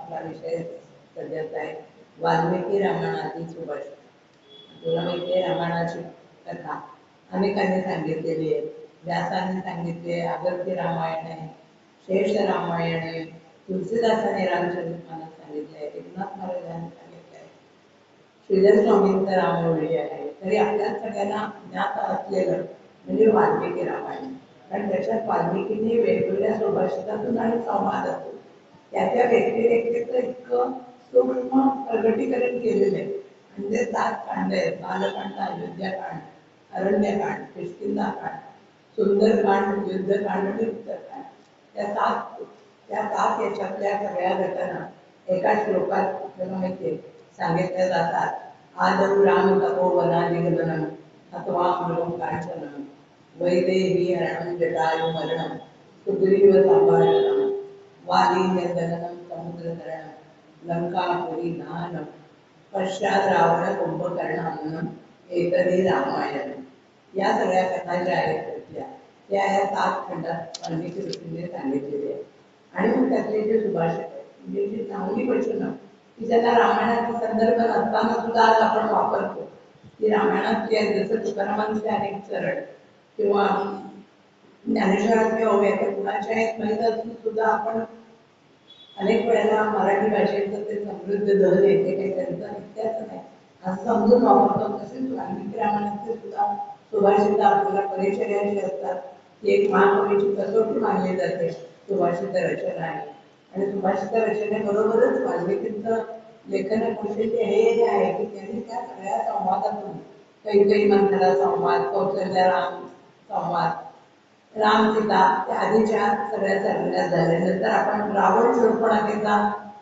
आपला विषय सध्याचा आहे वाल्मिकी रामायणातील सुभाषित. तुला माहिती आहे रामायणाची कथा अनेकांनी सांगितलेली आहे. व्यासांनी सांगितले, अगस्त्य रामायण आहे, शेष रामायण आहे, तुलसीदासांनी रामचरितमानस सांगितले आहे, एकनाथ महाराजांनी सांगितले आहे, श्रीधर स्वामींचं रामवळी आहे. तरी आपल्या सगळ्यांना ज्ञात असलेलं म्हणजे वाल्मिकी रामायण. कारण त्याच्यात वाल्मिकींनी वेगवेगळ्या सुभाषितातून आणि संवादातून त्याच्या व्यक्तिरेखेचं इतकं सूक्ष्म प्रगटीकरण केलेलं आहे. म्हणजे 7 कांड आहेत, बालकांड, अयोध्याकांड, अरण्यकांड, किष्किंधाकांड, सुंदरकांड, युद्धकांड आणि उत्तरकांड. त्या सात याच्यातल्या सगळ्या घटना एका श्लोकात आपल्याला माहिती सांगितल्या जातात. आदौ राम तपो वनादिगमनम अथवा मृगम कांचनम वैदेही हरणम जटायु मरणम सुग्रीव संभाषणम वाली नंदनम समुद्रतरणम लंकापुरी दहनम पश्चात रावण कुंभकर्णानम एकदी रामायण. या सगळ्या कथा ज्या आहेत त्या या 7 खंडात वाल्मिकी ऋषींनी सांगितलेली आहे. आणि मग त्यातले जे सुभाषित आहेत म्हणजे जी चांगली वचनं की ज्यांना रामायणाचा संदर्भ नसताना सुद्धा आज आपण वापरतो, की रामायणातली आहेत. जसं तुकारामांचे अनेक चरण किंवा ज्ञानेश्वरातले ओव्या त्या कुणाच्या आहेत माहीत असून सुद्धा आपण अनेक वेळेला मराठी भाषेचं ते समृद्ध धन येते काही त्यांचं नित्याचं नाही असं समजून वापरतो. तसेच वाल्मिकी रामायणाचे सुद्धा सुभाषित आपल्याला परिचयाची असतात. ती एक महाकवीची कसोटी मानली जाते सुभाषित रचना आहे. आणि सुभाषित रचनेबरोबरच वाल्मिकींचं लेखन कौशल्य हे जे आहे की त्यांनी त्या सगळ्या संवादातून कैकेयी मंथरा संवाद, कौशल्य राम संवाद, राम सीता त्या आधीच्या सगळ्या संज्ञा झाल्या. नंतर आपण रावण शूर्पणखेचा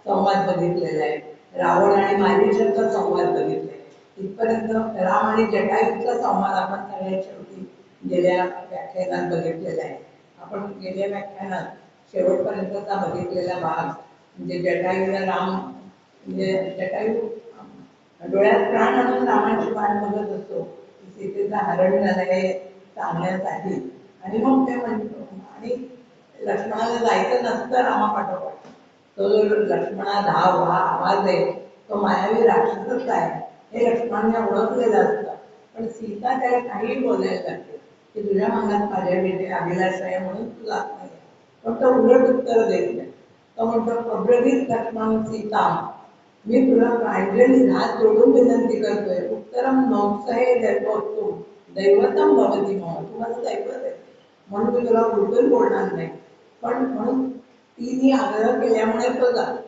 संवाद बघितलेला आहे, रावण आणि मारीचाचा संवाद बघितलेला आहे. इथपर्यंत राम आणि जटायूचा संवाद आपण सगळ्या शेवटी गेल्या व्याख्यानात बघितलेला आहे. आपण गेल्या व्याख्यानात शेवटपर्यंतचा बघितलेला भाग म्हणजे जटायूला राम म्हणजे जटायू डोळ्यात प्राण आणून रामाची वाट बघत असतो सीतेचा हरण झालं हे सांगण्यासाठी. आणि मग ते म्हणतो आणि लक्ष्मणाला जायचं नसतं रामापाठोपाठ. तो जो लक्ष्मणा धाव हा आवाज आहे तो मायावी राक्षसच आहे हे लक्ष्मणाने ओळखलेलं असतं. पण सीता त्याला काही बोलायला लागते की तुझ्या मनात माझ्या विषयी अभिलाष आहे म्हणून तू जात नाही. पण तो उलट उत्तर देत नाही. तो म्हणतो अब्रवीत लक्ष्मण सीता मी तुला प्रांजली हात जोडून विनंती करतोय उत्तरम नौत्सहे दैवतू दैवतम भवती मम. तू माझं दैवत आहे म्हणून मी तुला उलटून बोलणार नाही. पण म्हणून तिने आग्रह केल्यामुळे तो जातो.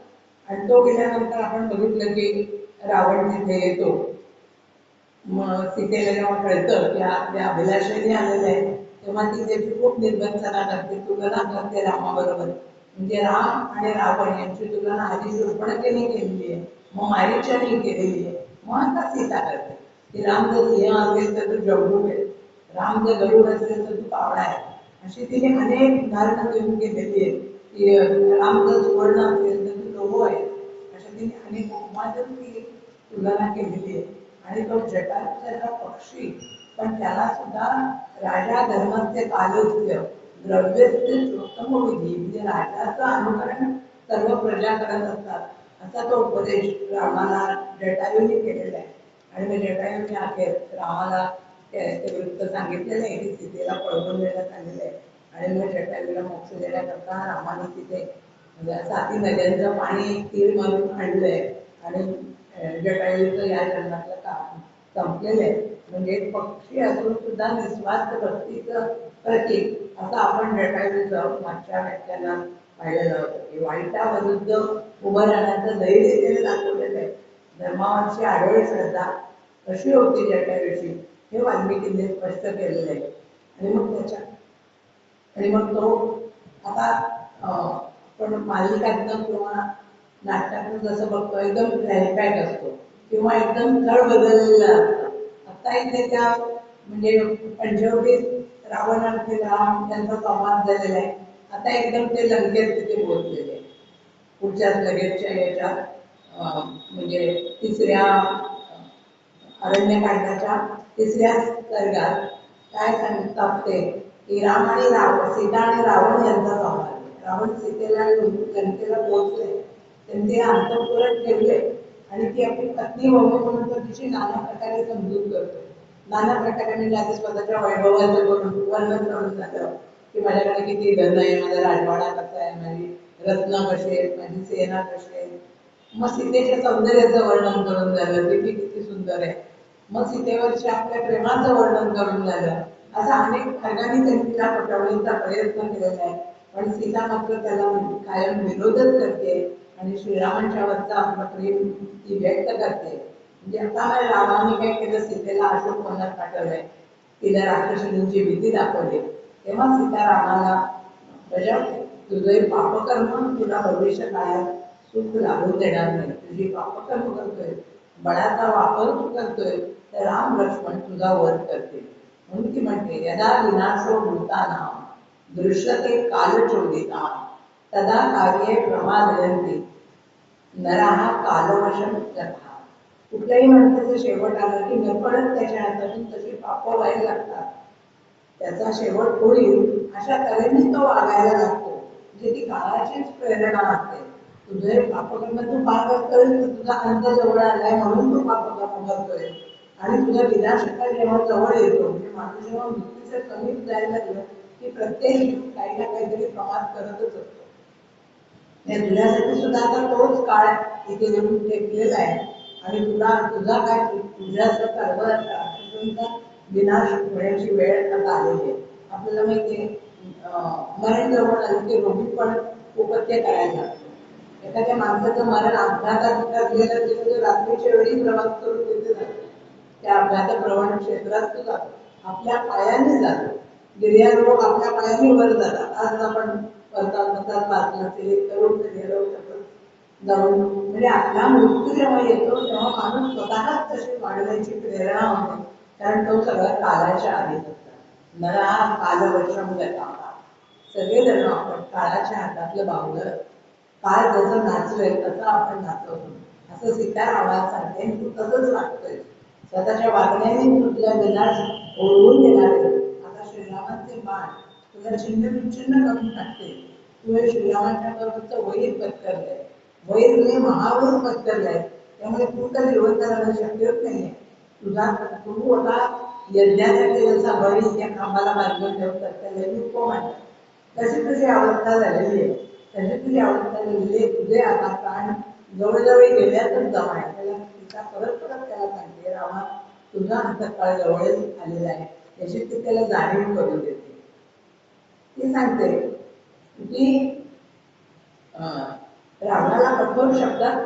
आणि तो गेल्यानंतर आपण बघितलं की रावण तिथे येतो. मग सीतेला जेव्हा कळतं की आपल्या अभिलाषेने आलेलं आहे तेव्हा ती त्याची खूप निर्बंधना करते, तुलना करते रामाबरोबर. म्हणजे राम आणि रावण यांची तुलना आधी शूर्पणखेने केलेली आहे, मग मारीचाने केलेली आहे, मग आता सीता करते की राम जर सिंह असेल तर तू जगू आहे, राम जर गरुड असेल तर तू कावळा आहे. अशी तिने अनेक उदाहरणं देऊन केलेली आहे की राम जर सुवर्ण असेल तर तू लोहो आहे. अशा तिने अनेक उपमाजून ती तुलना केलेली आहे. आणि तो जटायूचा पक्षी पण त्याला सुद्धा राजा धर्माचे कालस्य द्रव्यस्थे श्रोतमविधी म्हणजे राजाचं अनुकरण सर्व प्रजा करत असतात असा तो उपदेश रामाला जटायूने केलेला आहे. आणि मग जटायूने अखेर रामाला ते वृत्त सांगितलेलं आहे की सीतेला पळवून देण्यात आलेलं आहे. आणि मग जटायूला मोक्ष देण्याकरता रामाने तिथे 7 नद्यांचं पाणी तीर मारून आणलंय आणि जटायूचं या जन्मातलं काम संपलेलं आहे. म्हणजे पक्षी असून सुद्धा निस्वार्थ भक्तीचं प्रतीक असं आपण जटायूचं मागच्या व्याख्यानात पाहिलेलं होतं की वाईटाविरुद्ध उभं राहण्याचं धैर्य त्याने दाखवलेलं आहे. धर्मावरची आढळ श्रद्धा कशी होती जटायूची हे वाल्मिकींनी स्पष्ट केलेलं आहे. आणि मग तो आता आपण मालिकातनं किंवा नाटकातनं जसं बघतो एकदम फ्लॅशबॅक असतो किंवा एकदम स्थळ बदललेलं असतं. आता इथे त्या म्हणजे पंचवटीत रावण आणि राम यांचा संवाद झालेला आहे. आता एकदम ते लंकेत तिथे पोहोचलेले आहे. पुढच्याच लगेचच्या याच्यात म्हणजे 3ऱ्या अरण्यकांडाच्या 3ऱ्या सर्गात काय सांगतात ते की राम आणि सीता आणि रावण यांचा संवाद. रावण सीतेला लंकेला पोहोचले त्यांनी तिला अंतःपुरात ठेवले आणि ती आपली पत्नी व्हावी म्हणून तर तिची नाना प्रकारे समजूत करतो. नाना प्रकारे म्हणजे आधी स्वतःच्या वैभवाचं वर्णन करून जातं की माझ्याकडे किती धन आहे, माझा राजवाडा कसा आहे, माझी रत्न कशी आहेत, माझी सेना कशी आहे. मग सीतेच्या सौंदर्याचं वर्णन करून झालं, ती किती सुंदर आहे. मग सीतेवरच्या आपल्या प्रेमाचं वर्णन करून झालं. असं अनेक मार्गाने त्यांनी तिला पटवण्याचा प्रयत्न केलेला आहे. पण सीता मात्र त्याला कायम विरोधच करते आणि श्रीरामांच्या वरचा आपलं प्रेम ती व्यक्त करते. म्हणजे आता रामाने काय केलं, सीतेला अशोक वनात पाठवलंय, तिला राक्षसींची भीती दाखवली. तेव्हा सीता रामाला बजावते, तुझं पापकर्म तुला भविष्य काळात सुख लाभून देणार नाही. तुझी पापकर्म करतोय, बळाचा वापर तू करतोय, तर राम लक्ष्मण तुझा वध करतील. म्हणून ती म्हणते, यदा विनाशो भूतानां दृश्यते कालचोदिता तदा कार्ये प्रमादयन्ति नराः कालवशं गताः. कुठल्याही माणसाचं शेवट आलं की नकळत त्याच्या हातातून तशी पाप व्हायला लागतात. त्याचा शेवट होईल अशा तऱ्हेने तो वागायला लागतो. म्हणजे ती काळाचीच प्रेरणा असते. तुझे पापकर्म तू पाप करतोय तर तुझा अंत जवळ आलाय म्हणून तू पापकर्म करतोय. आणि तुझा विनाशकाल जेव्हा जवळ येतो, म्हणजे माणूस जेव्हा मृत्यूच्या समीप जायला लागलं की प्रत्येक काही ना काहीतरी प्रमाद करतच असतो. तुझ्यासाठी सुद्धा आता तोच काळ इथे येऊन टेकलेला आहे आणि तुला तुझा काय तुझ्याचा सर्वांचा विनाश होण्याची वेळ आता आलेली आहे. आपल्याला माहितीये मरण जवळ आलं की रोगी पण उपत्य करायला लागतो. एखाद्या माणसाचं मरण अपघातात गेलं तिथे रात्रीच्या वेळी प्रवास करून तिथे जातो. त्या अपघातप्रवण क्षेत्रात तो जातो, आपल्या पायाने जातो. गिर्यारोहक आपल्या पायाने वर जातात. आज आपण वर्तमानपत्रात वाचलं असेल, तरुण जाऊन म्हणजे आपला मृत्यू जेव्हा येतो तेव्हा माणूस स्वतःच तशी वाढवायची प्रेरणा होते. कारण तो सगळा काळाच्या आधीच असतात. नरा कालवशम गता. सगळेजण आपण काळाच्या हातातलं बाहुलं, काळ जसं नाचवेल तसं आपण नाचवतो. असं सीतारामाला सांगते, तू तसंच वागतोय. स्वतःच्या वागण्याने तुझा विनाश ओढवून घेणार आहे. आता श्रीरामांचे बाण तुला छिन्न विच्छिन्न करून टाकते. तू हे श्रीरामांच्या बरोबरचं वैर पत्करलंय, वैर तुझे महावैर पत्करलंय. त्यामुळे तू तर जिवंत राहणं शक्यच नाहीये. तुझा तू होता यज्ञासाठी जसा बळी त्या खांबाला बांधून ठेवतात त्याला नको म्हणतात. तशी तुझी अवस्था झालेली आहे. तशी तुझी अवस्था झालेली आहे. तुझे आता प्राण जवळजवळ गेल्यातच जमा आहे. त्याला सीता परत परत त्याला सांगते, रामा तुझा अंतकाळ जवळच आलेला आहे, याची ती त्याला जाणीव करून देते. ती सांगते की रावणाला कठोर शब्दात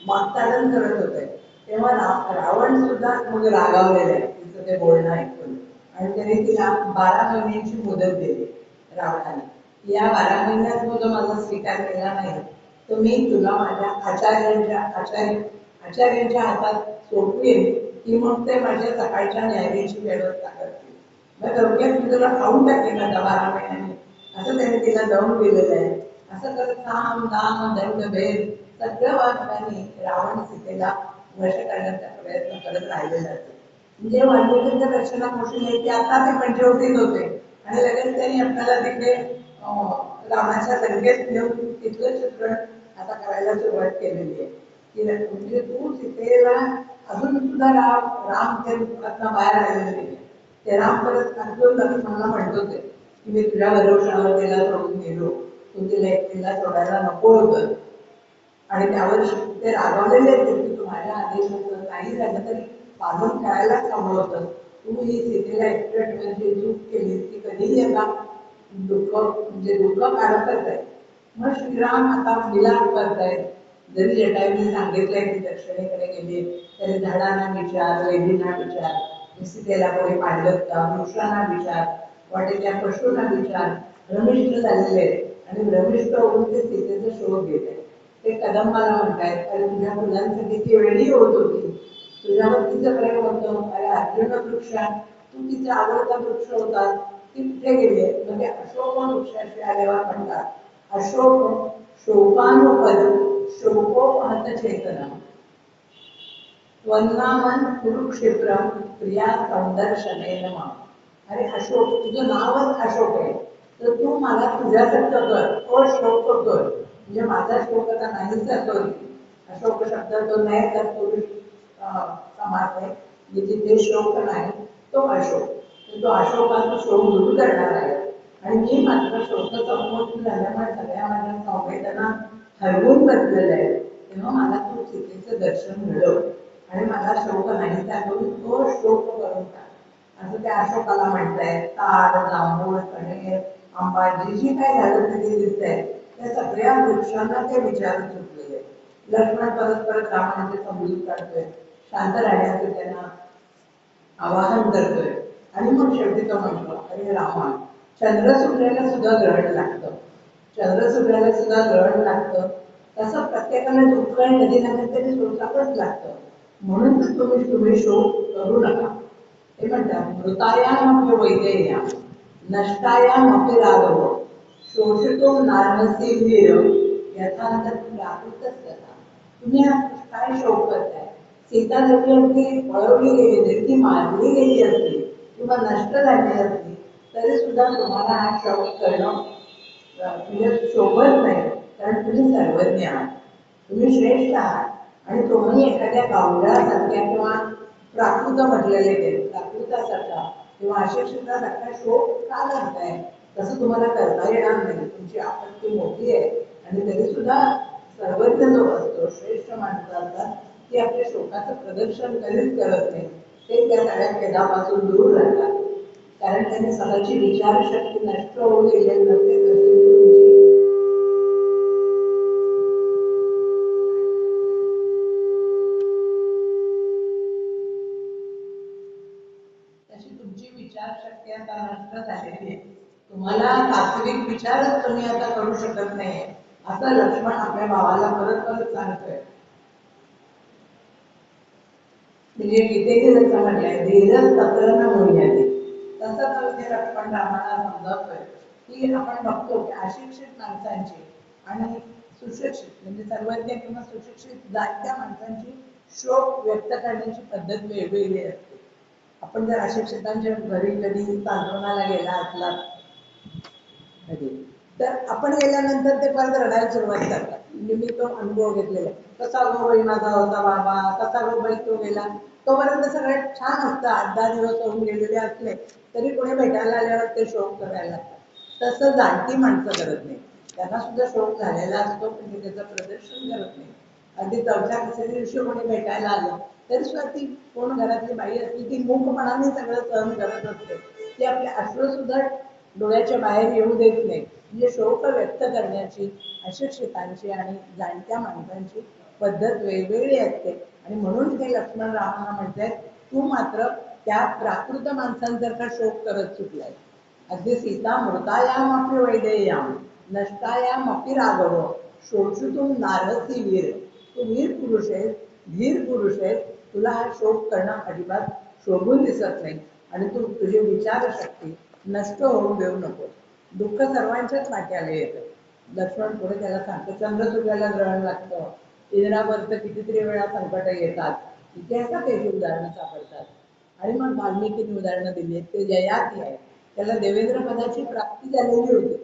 मागताडण करत होते. तेव्हा रावण सुद्धा मग रागावलेला आहे तिचं ते बोलणं ऐकून. आणि त्याने तिला 12 महिन्यांची मुदत दिली रावणाने. या 12 महिन्यात तुझा माझा स्वीकार केला नाही तर मी तुला माझ्या आचार्यांच्या हातात सोपवेन की मग ते माझ्या सकाळच्या न्यायाची व्यवस्था करतील. मग थोडक्यात मी तुला खाऊन टाकेन आता 12 महिन्यांनी, असं त्याने तिला जाऊन दिलेलं आहे. असं करत साम दाम दंड भेद सगळ्या मार्गाने रावण सीतेला वश करण्याचा प्रयत्न करत राहिलेला आहे. म्हणजे वाल्मिकींच्या दर्शनापासून की आता ते पंचवटीत होते आणि लगेच त्यांनी आपल्याला तिकडे रामाच्या लंकेत घेऊन तिथलं चित्रण आता करायला सुरुवात केलेली आहे. की म्हणजे तू सीतेला अजून सुद्धा राम त्या रूपातनं बाहेर आलेले नाही. ते राम परत अर्जुन लक्ष्मणला म्हणत होते की मी तुझ्या भरोशावर तिला सोडून गेलो, तू तिला एकटीला सोडायला नको होतं. आणि त्यावर ते रागावलेले आहेत की तू माझ्या आदेशाचं नाही झालं तरी पालन करायलाच हवं होतं. तू ही सीतेला एकट्या ठेवण्याची चूक केली ती कधीही आता दुःख काढतच आहे. मग श्रीराम आता विलाप करतायत. जरी जटायूने सांगितलंय की दक्षिणेकडे गेले तरी झाडांना विचार, वेलींना विचार, सीतेला कोणी पाहिलं का, वृक्षांना विचार, वाटेच्या पशूंना विचार, भ्रमिष्ठ झालेले आहेत आणि भ्रमिष्ठ होऊन ते सीतेचा शोध घेत आहेत. ते कदंबाला म्हणतायत, अरे तुझ्या मुलांसाठी ती वेळी होत होती, तुझ्यावर तिचं प्रेम होतं. अरे अर्जुन वृक्षा, तू तिचा आवडता वृक्ष होता, ती कुठे गेली आहे? म्हणजे अशोक वृक्षाशी आलेला म्हणतात. अशोक शोकानुपद शोकोपहत चेतना वन्नामन कुरुक्षेत्रम प्रिया सौंदर्शने नमा. अरे अशोक, तुझं नावच अशोक आहे, तर तू मला तुझ्यासारखं कर, अशोक कर. म्हणजे माझा शोक आता नाहीच जातो. अशोक शब्द तो नाही तर पुरुष समास आहे, जिथे शोक नाही तो अशोक. तो अशोकाचा शोक दूर करणार आहे. आणि मी मात्र शोकाचा उन्मोचन झाल्यामुळे सगळ्या माझ्या संवेदना हरवून बसलेल्या आहेत. तेव्हा मला तू सीतेचं दर्शन मिळव आणि मला शोक नाही त्याकडून तो शोक करून टाक असं त्या अशोकाला म्हणतायत. ताड, जांभूळ, कणेर, आंबा जी जी काय झाडं तिथे दिसत आहेत त्या सगळ्या वृक्षांना ते विचार सुटलेले. लक्ष्मण परत परत रामाचे समजून काढतोय, शांत राहण्याचे त्यांना आवाहन करतोय. आणि मग शेवटी तो म्हणतो, अरे रामा, चंद्र सूर्याला सुद्धा ग्रहण लागतं, चंद्र सूर्याला सुद्धा ग्रहण लागतं, तसं प्रत्येकाला दुःख आणि कधी ना कधीतरी शोकावंच लागतं. म्हणून तर तुम्ही शोक करू नका. ते म्हणतात, मृतायाम वैदेया नष्टायाम राघव शोषितो नार्हसी वीर यथांत व्यापृतच कथा. तुम्ही काय शोक करताय? सीता जरी अगदी पळवली गेली तरी, ती मारली गेली असती किंवा नष्ट झाली असती तरी सुद्धा तुम्हाला हा शोक करणं म्हणजे शोभत नाही. कारण तुम्ही सर्वज्ञ आहात, तुम्ही श्रेष्ठ आहात. आणि तुम्ही एखाद्या गावड्यासारख्या किंवा प्राकृत म्हटलेले ते प्राकृतासारखा किंवा अशिक्षितासारखा शोक का करताय? तसं तुम्हाला करता येणार नाही. तुमची आपत्ती मोठी आहे. आणि तरी सुद्धा सर्वज्ञ जो असतो, श्रेष्ठ माणसं असतात, ती आपल्या शोकाचं प्रदर्शन कधीच करत नाही. ते त्या सगळ्या खेदापासून दूर राहतात. कारण त्यांनी स्वतःची विचारशक्ती नष्ट होऊ गेलेली नसते. तशी तुमची विचारशक्ती आता नष्ट झालेली आहे. तुम्हाला तात्विक विचारच तुम्ही आता करू शकत नाही, असं लक्ष्मण आपल्या भावाला परत परत सांगतोय. म्हणजे गीतेने जसं म्हटलंय, धीरच तत्र न मुह्यते, तसं करून लक्ष्मण रामाला समजावतोय की आपण बघतो की अशिक्षित माणसांची आणि सुशिक्षित म्हणजे सर्वज्ञ किंवा सुशिक्षित जात्या माणसांची शोक व्यक्त करण्याची पद्धत वेगवेगळी असते. आपण जर अशिक्षितांच्या घरी कधी सांत्वनाला गेला असला कधी, तर आपण गेल्यानंतर ते परत रडायला सुरुवात करतात. म्हणजे मी तो अनुभव घेतलेला आहे. कसा गो बाई माझा होता बाबा, कसा गो बाई तो गेला. तोपर्यंत सगळं छान असतं. 8-10 दिवस होऊन गेलेले असले तरी कोणी भेटायला आल्यावर ते शोक करायला लागतात. तसं जाणती माणसं करत नाही. त्यांना सुद्धा शोक झालेला असतो, पण ते त्याचं प्रदर्शन करत नाही. अगदी 4थ्या दिवशी कोणी भेटायला आलं तरी सुद्धा ती कोण घरातली बाई असली ती मूकपणाने सगळं सहन करत असते. ती आपले अश्रू सुद्धा डोळ्याच्या बाहेर येऊ देत नाही. म्हणजे शोक व्यक्त करण्याची अशिक्षितांची आणि जाणत्या माणसांची पद्धत वेगवेगळी असते. आणि म्हणून ते लक्ष्मण रामाला म्हणतात, तू मात्र त्या प्राकृत माणसांसारखा शोक करत सुटलाय. अगदी सीता मृतायाम अपि वैदेयाम नष्टायाम अपि राघव शोषितून नारसी वीर. तू वीर पुरुष आहेस, धीर पुरुष आहेस, तुला हा शोक करणं अजिबात शोभून दिसत नाही. आणि तू तुझी विचारशक्ती नष्ट होऊ देऊ नको. दुःख सर्वांच्याच वाट्याला येतं. लक्ष्मण पुढे त्याला सांगतो, चंद्र सूर्याला ग्रहण लागतं, इंद्रावर तर कितीतरी वेळा संकट येतात, इतिहासात याची उदाहरणं सापडतात. आणि मग वाल्मिकीने उदाहरणं दिली आहेत. ते जयाती आहे, त्याला देवेंद्र पदाची प्राप्ती झालेली होती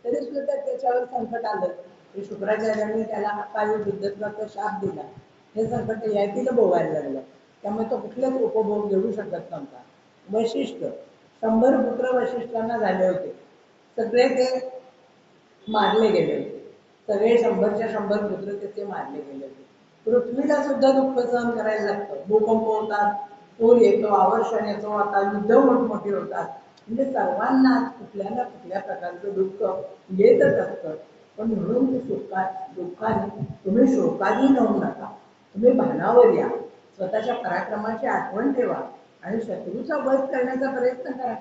तरी सुद्धा त्याच्यावर संकट आलं. हे शुक्राचार्यांनी त्याला अकाल वृद्धत्वाचा शाप दिला. हे संकट ययातीला भोगायला लागलं. त्यामुळे तो कुठलेच उपभोग घेऊ शकत नव्हता. वैशिष्ट 100 पुत्र वैशिष्ट्यांना झाले होते, सगळे ते मारले गेले होते. सगळे 100च्या 100 पुत्र त्याचे मारले गेले होते. पृथ्वीला सुद्धा दुःख सहन करायला लागतं. भूकंप होतात, पूर येतो, आवर्षण येतो, आता युद्ध मोठमोठी होतात. म्हणजे सर्वांना कुठल्या ना कुठल्या प्रकारचं दुःख येतच असतं. पण म्हणून ते दुःखाने तुम्ही शोकाधीन होऊ नका. तुम्ही भानावर या, स्वतःच्या पराक्रमाची आठवण ठेवा आणि शत्रूचा वध करण्याचा प्रयत्न करा.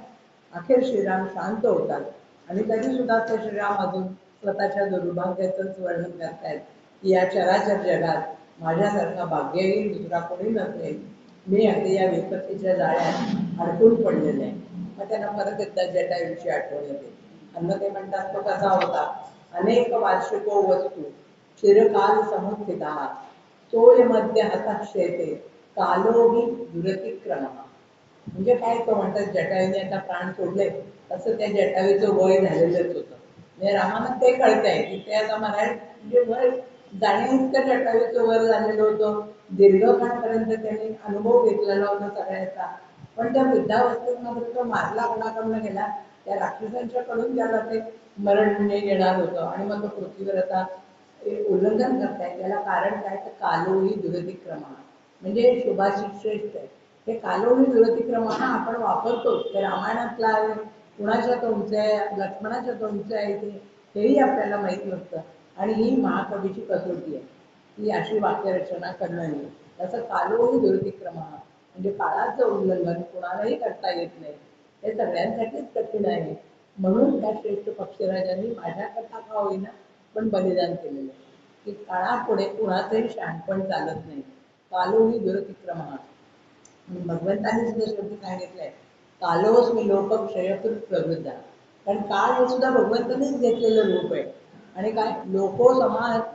अखेर श्रीराम शांत होतात. आणि तरी सुद्धा ते श्रीराम अजून स्वतःच्या दुर्भाग्याचंच वर्णन करतायत की या चराचर जगात माझ्यासारखा भाग्यहीन दुसरा कोणी नसेल. मी अगदी या विपत्तीच्या जाळ्यात अडकून पडलेले आहे. मग त्यांना परत एकदा जटायूची आठवण येते. अन्न ते म्हणतात, तो कसा होता, अनेक वार्षिको वस्तू चिरकाल समुत्थिता तोय मध्य हताक्षेते कालोही दुरतिक्रम. म्हणजे काय तो म्हणतात, जटायूने आता प्राण सोडले, तसं त्या जटायूचं वय झालेलंच होतं. म्हणजे रामाला ते कळतंय की ते आता मराठी म्हणजे वर जाण्या इतकं जटायूचं वर झालेलं होतं, दीर्घकाळपर्यंत त्यांनी अनुभव घेतलेला होता सगळ्याचा. पण त्या वृद्धावस्थेत मात्र तो मारला कोणाकडून गेला, त्या राक्षसांच्याकडून त्याला ते मरण म्हणजे येणार होतं. आणि मग तो पृथ्वीवर आता उल्लंघन करताय. त्याला कारण काय तर कालोही दुरतिक्रमण, म्हणजे शुभाशित श्रेष्ठ आहे. हे कालोही दुरतिक्रमण आपण वापरतो. ते रामायणातला आहे, कुणाच्या तोंडचं आहे, लक्ष्मणाच्या तोंडचं आहे ते हेही आपल्याला माहीत नसतं. आणि ही महाकवीची कसोटी आहे की अशी वाक्यरचना करणं नाही. तसं कालोही दुरतिक्रमण म्हणजे काळाचं उल्लंघन कुणालाही करता येत नाही. हे सगळ्यांसाठीच कठीण आहे. म्हणून त्या श्रेष्ठ पक्षीराजांनी माझ्याकरता का होईना पण बलिदान केलेलं आहे की काळापुढे कुणाचंही शहाणपण चालत नाही. कालोही दुरतिक्रमण. भगवंतांनी सुद्धा शेवटी सांगितलंय कालोस्मी लोकक्षयकृत प्रवृद्धा. कारण काळ हे सुद्धा भगवंतांनीच घेतलेलं रूप आहे. आणि काय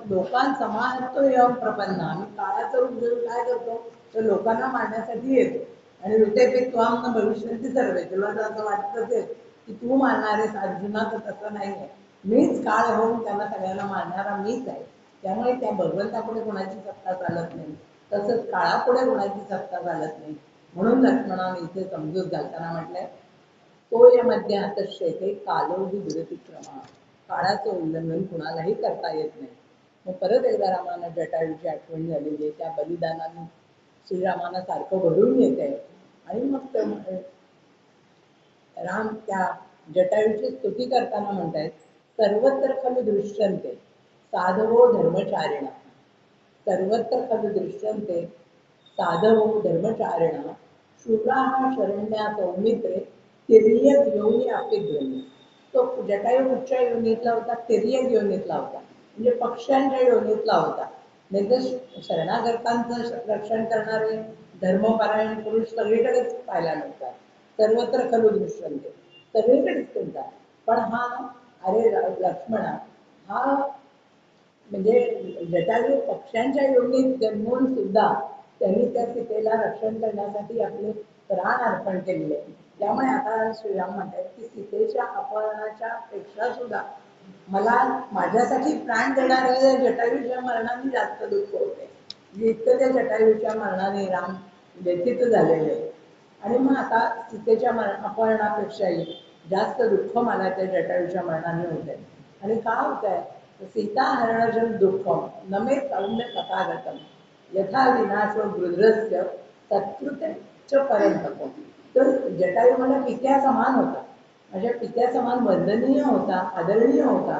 लोकांसमाहतो यम प्रपन्न. आम्ही काळाचं रूप घेऊन काय करतो तर लोकांना मारण्यासाठी येतो. आणि ऋते त्वाम न भविष्यंती सर्वे. तुला जर असं वाटत असेल की तू मारणार आहेस अर्जुना, तर तसं नाही आहे. मीच काळ होऊन त्यांना सगळ्यांना मारणारा मीच आहे. त्यामुळे त्या भगवंतापुढे कोणाची सत्ता चालत नाही, तसंच काळापुढे कोणाची सत्ता चालत नाही. म्हणून लक्ष्मणाने इथे समजूत घालताना म्हटलंय तो या मध्ये आतश्यते कालोही दुरतिक्रमा. काळाचं उल्लंघन कुणालाही करता येत नाही. मग परत एकदा रामानं जटायूची आठवण झालेली आहे. त्या बलिदानाने श्रीरामानं सारखं भरून येत आहे. आणि मग राम त्या जटायूची स्तुती करताना म्हणतायत सर्वत्र खलु दृश्यन्ते साधवो धर्मचारिणा. सर्वत्र खलु दृश्यन्ते साधवो धर्मचारिणा शूराः शरण्या सौमित्रे तिर्यक योनी अपिध्वनी. तो जटायू कुठच्या योनीतला होता? तिर्यक योनीतला होता, म्हणजे पक्ष्यांच्या योनीतला होता. नाही तर शरणागतांचं रक्षण करणारे धर्मपरायण पुरुष सगळीकडेच पाहायला मिळतात. सर्वत्र खलु दृश्यन्ते, सगळीकडेच त्यांचा. पण हा अरे लक्ष्मणा, हा म्हणजे जटायू पक्ष्यांच्या योनीत जन्मून सुद्धा त्यांनी त्या सीतेला रक्षण करण्यासाठी आपले प्राण अर्पण केलेले. त्यामुळे आता श्रीराम म्हणतात की सीतेच्या अपहरणाच्या पेक्षा सुद्धा मला माझ्यासाठी प्राण देणाऱ्या जटायूच्या मरणाने जास्त दुःख होते. इतकं त्या जटायूच्या मरणाने राम व्यथित झालेले. आणि मग आता सीतेच्या अपहरणापेक्षाही जास्त दुःख मला त्या जटायूच्या मरणाने होते. आणि का होत आहे? सीता हरणजन दुःखम नमे सौम्य तथागतम यथा विनाशो गृध्रस्य तत्कृत्य परंतप. तर जटायू मला पित्या समान होता, माझ्या पित्या समान वंदनीय होता, आदरणीय होता,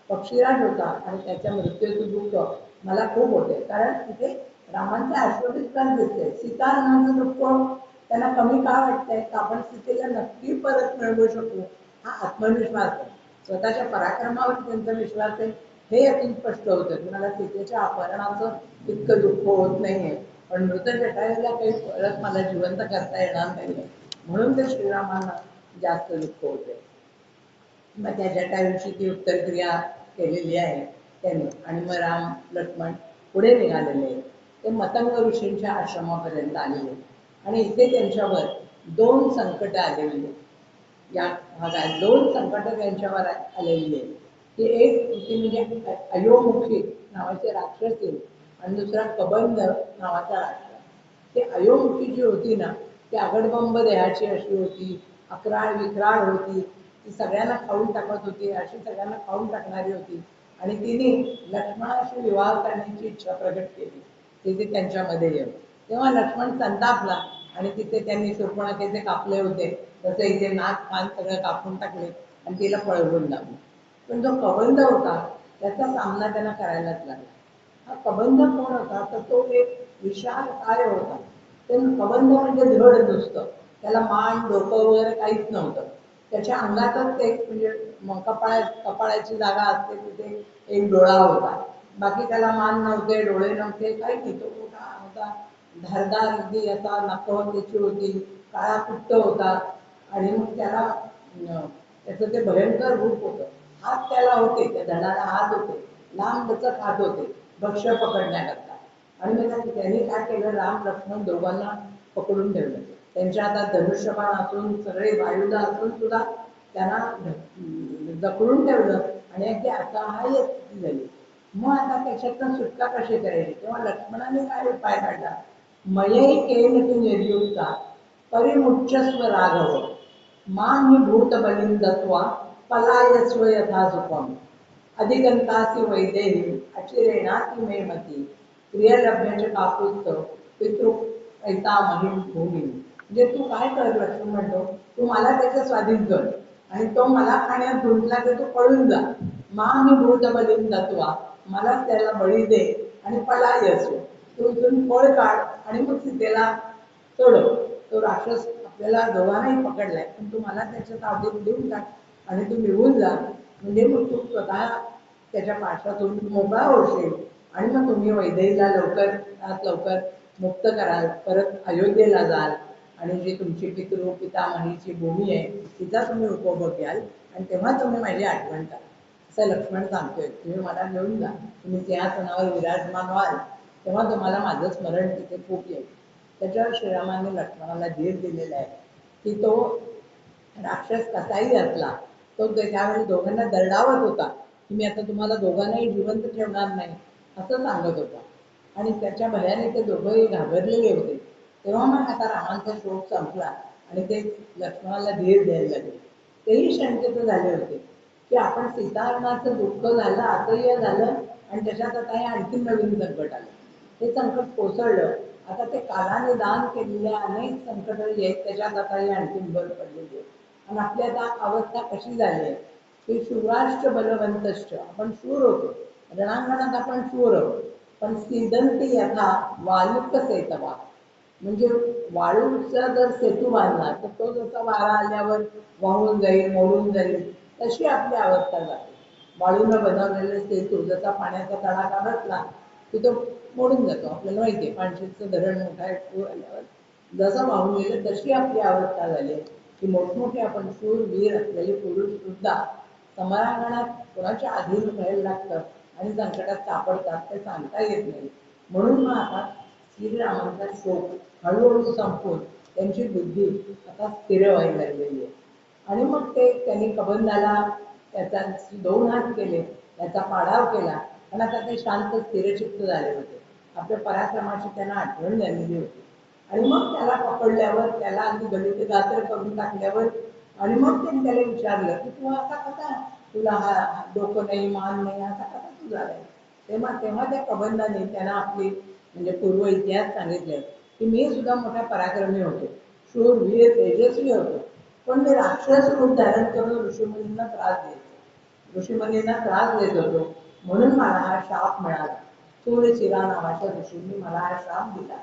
पक्षीराज होता. आणि त्याच्या मृत्यूचं दुःख मला खूप होते. कारण तिथे रामांचे आश्वासन दिसते. सीता हरणाचं दुःख त्यांना कमी का वाटतंय? तर आपण सीतेला नक्की परत मिळवू शकू हा आत्मविश्वास आहे. स्वतःच्या पराक्रमावर त्यांचा विश्वास आहे हे यातून स्पष्ट होतं. तुम्हाला सीतेच्या अपहरणाचं इतकं दुःख होत नाहीये, पण मृत जटायूला काही परत मला जिवंत करता येणार नाहीये, म्हणून ते श्रीरामांना जास्त दुःख होते. मग त्या जटायूची ती उत्तरक्रिया केलेली आहे त्यांनी. आणि मग राम लक्ष्मण पुढे निघालेले. ते मतंग ऋषींच्या आश्रमापर्यंत आलेले. आणि इथे त्यांच्यावर दोन संकट आलेली. या भागात दोन संकट त्यांच्यावर आलेली आहे. की एक होती म्हणजे अयोमुखी नावाचे राक्षस आणि दुसरा कबंध नावाचा राक्षस. ते अयोमुखी जी होती ना, ती आगडबंब देहाची अशी होती, अकराळ विक्राळ होती, ती सगळ्यांना खाऊन टाकत होती, अशी सगळ्यांना खाऊन टाकणारी होती. आणि तिने लक्ष्मणाशी विवाह करण्याची इच्छा प्रकट केली तिथे त्यांच्यामध्ये येऊन. तेव्हा लक्ष्मण संतापला आणि तिथे त्यांनी शूर्पणखेचे कापले होते तसं इथे नाक कान सगळं कापून टाकले आणि तिला पळवून लावलं. पण जो कबंध होता त्याचा सामना त्यांना करायलाच लागला. हा कबंध कोण होता? तर तो एक विशाल काय होता. ते कबंध म्हणजे धड नुसतं, त्याला मान डोकं वगैरे काहीच नव्हतं. त्याच्या अंगातच एक म्हणजे कपाळाची जागा असते तिथे एक डोळा होता, बाकी त्याला मान नव्हते, डोळे नव्हते, काही नाही. तो मोठा होता, धारदार अगदी असा नखं त्याची होती, काळा कुट्ट होता. आणि मग त्याला त्याचं ते भयंकर रूप होतं. हात त्याला होते, त्या धडाला हात होते, लांब लचक हात होते भक्ष्य पकडण्याकरता. आणि मग त्यांनी काय केलं, राम लक्ष्मण दोघांना पकडून ठेवलं. त्यांच्या हातात धनुष्यबाण असून सगळे वायुध असून सुद्धा त्यांना जखडून ठेवलं. आणि अगदी असहाय्य स्थिती झाली. मग आता त्याच्यातनं सुटका कशी करायची? तेव्हा लक्ष्मणाने काय उपाय काढला? मयैव केन तु निर्युक्ता परिमुच्यस्व राघव मां भूतबलिं दत्वा पलायस्व यथा सुखम अधिगंतासी वैदेही अचिरेणाती मे मती प्रियलभ्य काकुत्थ पितृ ऐता महिम भूमी. म्हणजे तू काय कर, लक्ष्मण म्हणतो, तू मला त्याच्या स्वाधीन कर आणि तो मला खाण्यात गुंतला तर तू पळून जा. मां भूतबलिं दत्वा, मला त्याला बळी दे आणि पलायस्व, तू इथून पळ काढ आणि मग सीतेला सोडव. तो राक्षस आपल्याला दोघांनाही पकडलाय, पण तू मला त्याच्या ताब्यात देऊन टाक आणि तू निघून जा. म्हणजे मग तू स्वतः त्याच्या पाशातून मोकळा होशील आणि मग तुम्ही वैदेहीला लवकर मुक्त कराल, परत अयोध्येला जाल आणि जी तुमची पितामहीची भूमी आहे तिचा तुम्ही उपभोग घ्याल आणि तेव्हा तुम्ही माझी आठवण करा. असं लक्ष्मण सांगतोय. तुम्ही मला घेऊन जा, तुम्ही सिंहासनावर विराजमान व्हाल तेव्हा तुम्हाला माझं स्मरण तिथे खूप येईल. त्याच्यावर श्रीरामाने लक्ष्मणाला धीर दिलेला आहे की तो राक्षस कसाही असला तो त्यावेळी दोघांना दरडावत होता की मी आता तुम्हाला दोघांनाही जिवंत ठेवणार नाही असं सांगत होता. आणि त्याच्या भयाने ते दोघंही घाबरलेले होते. तेव्हा मग आता रामांचा शोक संपला आणि ते लक्ष्मणाला धीर द्यायला लागले. तेही शंकित झाले होते की आपण सीताहरणाचं दुःख झालं, असह्य झालं आणि त्याच्यात आता हे आणखी नवीन संकट आलं. हे संकट कोसळलं, आता ते कालाने दान केलेल्या अनेक संकट आहेत त्याच्यात आता हे आणखी भर पडलेली आहे. आणि आपली आता अवस्था कशी झाली आहे की शूराश्च बलवंतश्च, आपण शूर होतो, रणांगणात आपण शूर आहोत, पण सीदंती यथा वालुक सेतवा, म्हणजे वाळूचा जर सेतू बांधला तर तो जसा वारा आल्यावर वाहून जाईल, मोडून जाईल, तशी आपली अवस्था जाते. वाळूनं बनवलेले सेतू जसा पाण्याचा तडाखा बसला की तो मोडून जातो. आपल्याला माहिती आहे, पाणशीचं धरण मोठा पूर आल्यावर जसं वाहून गेलं तशी आपली अवस्था झाली की मोठमोठे आपण शूरवीर असलेले पुरुष सुद्धा समरांगणात कोणाच्या अधीन व्हायला लागतं आणि संकटात सापडतात, ते सांगता येत नाही. म्हणून मग आता श्रीरामांचा शोक हळूहळू संपून त्यांची बुद्धी आता स्थिर व्हायला लागलेली आहे. आणि मग त्यांनी कबंधाला त्याचा 2 हात केले, त्याचा पाडाव केला आणि आता ते शांत स्थिरचित्त झाले होते. आपल्या पराक्रमाची त्यांना आठवण झालेली होती. आणि मग त्याला पकडल्यावर त्याला अगदी गलित गात्र करून टाकल्यावर आणि मग त्यांनी त्याला विचारलं की तू असा कसा, तुला हा डोकं नाही, मान नाही, असा कसा तू झालाय? तेव्हा त्या कबंधाने त्यांना आपली म्हणजे पूर्व इतिहास सांगितले की मी सुद्धा मोठ्या पराक्रमी होतो, शूर वीर तेजस्वी होतो, पण मी राक्षस रूप धारण करून ऋषीमुनींना त्रास देत होतो, म्हणून मला हा शाप मिळाला. सूर्यशिरा नावाच्या ऋषींनी मला हा शाप दिला.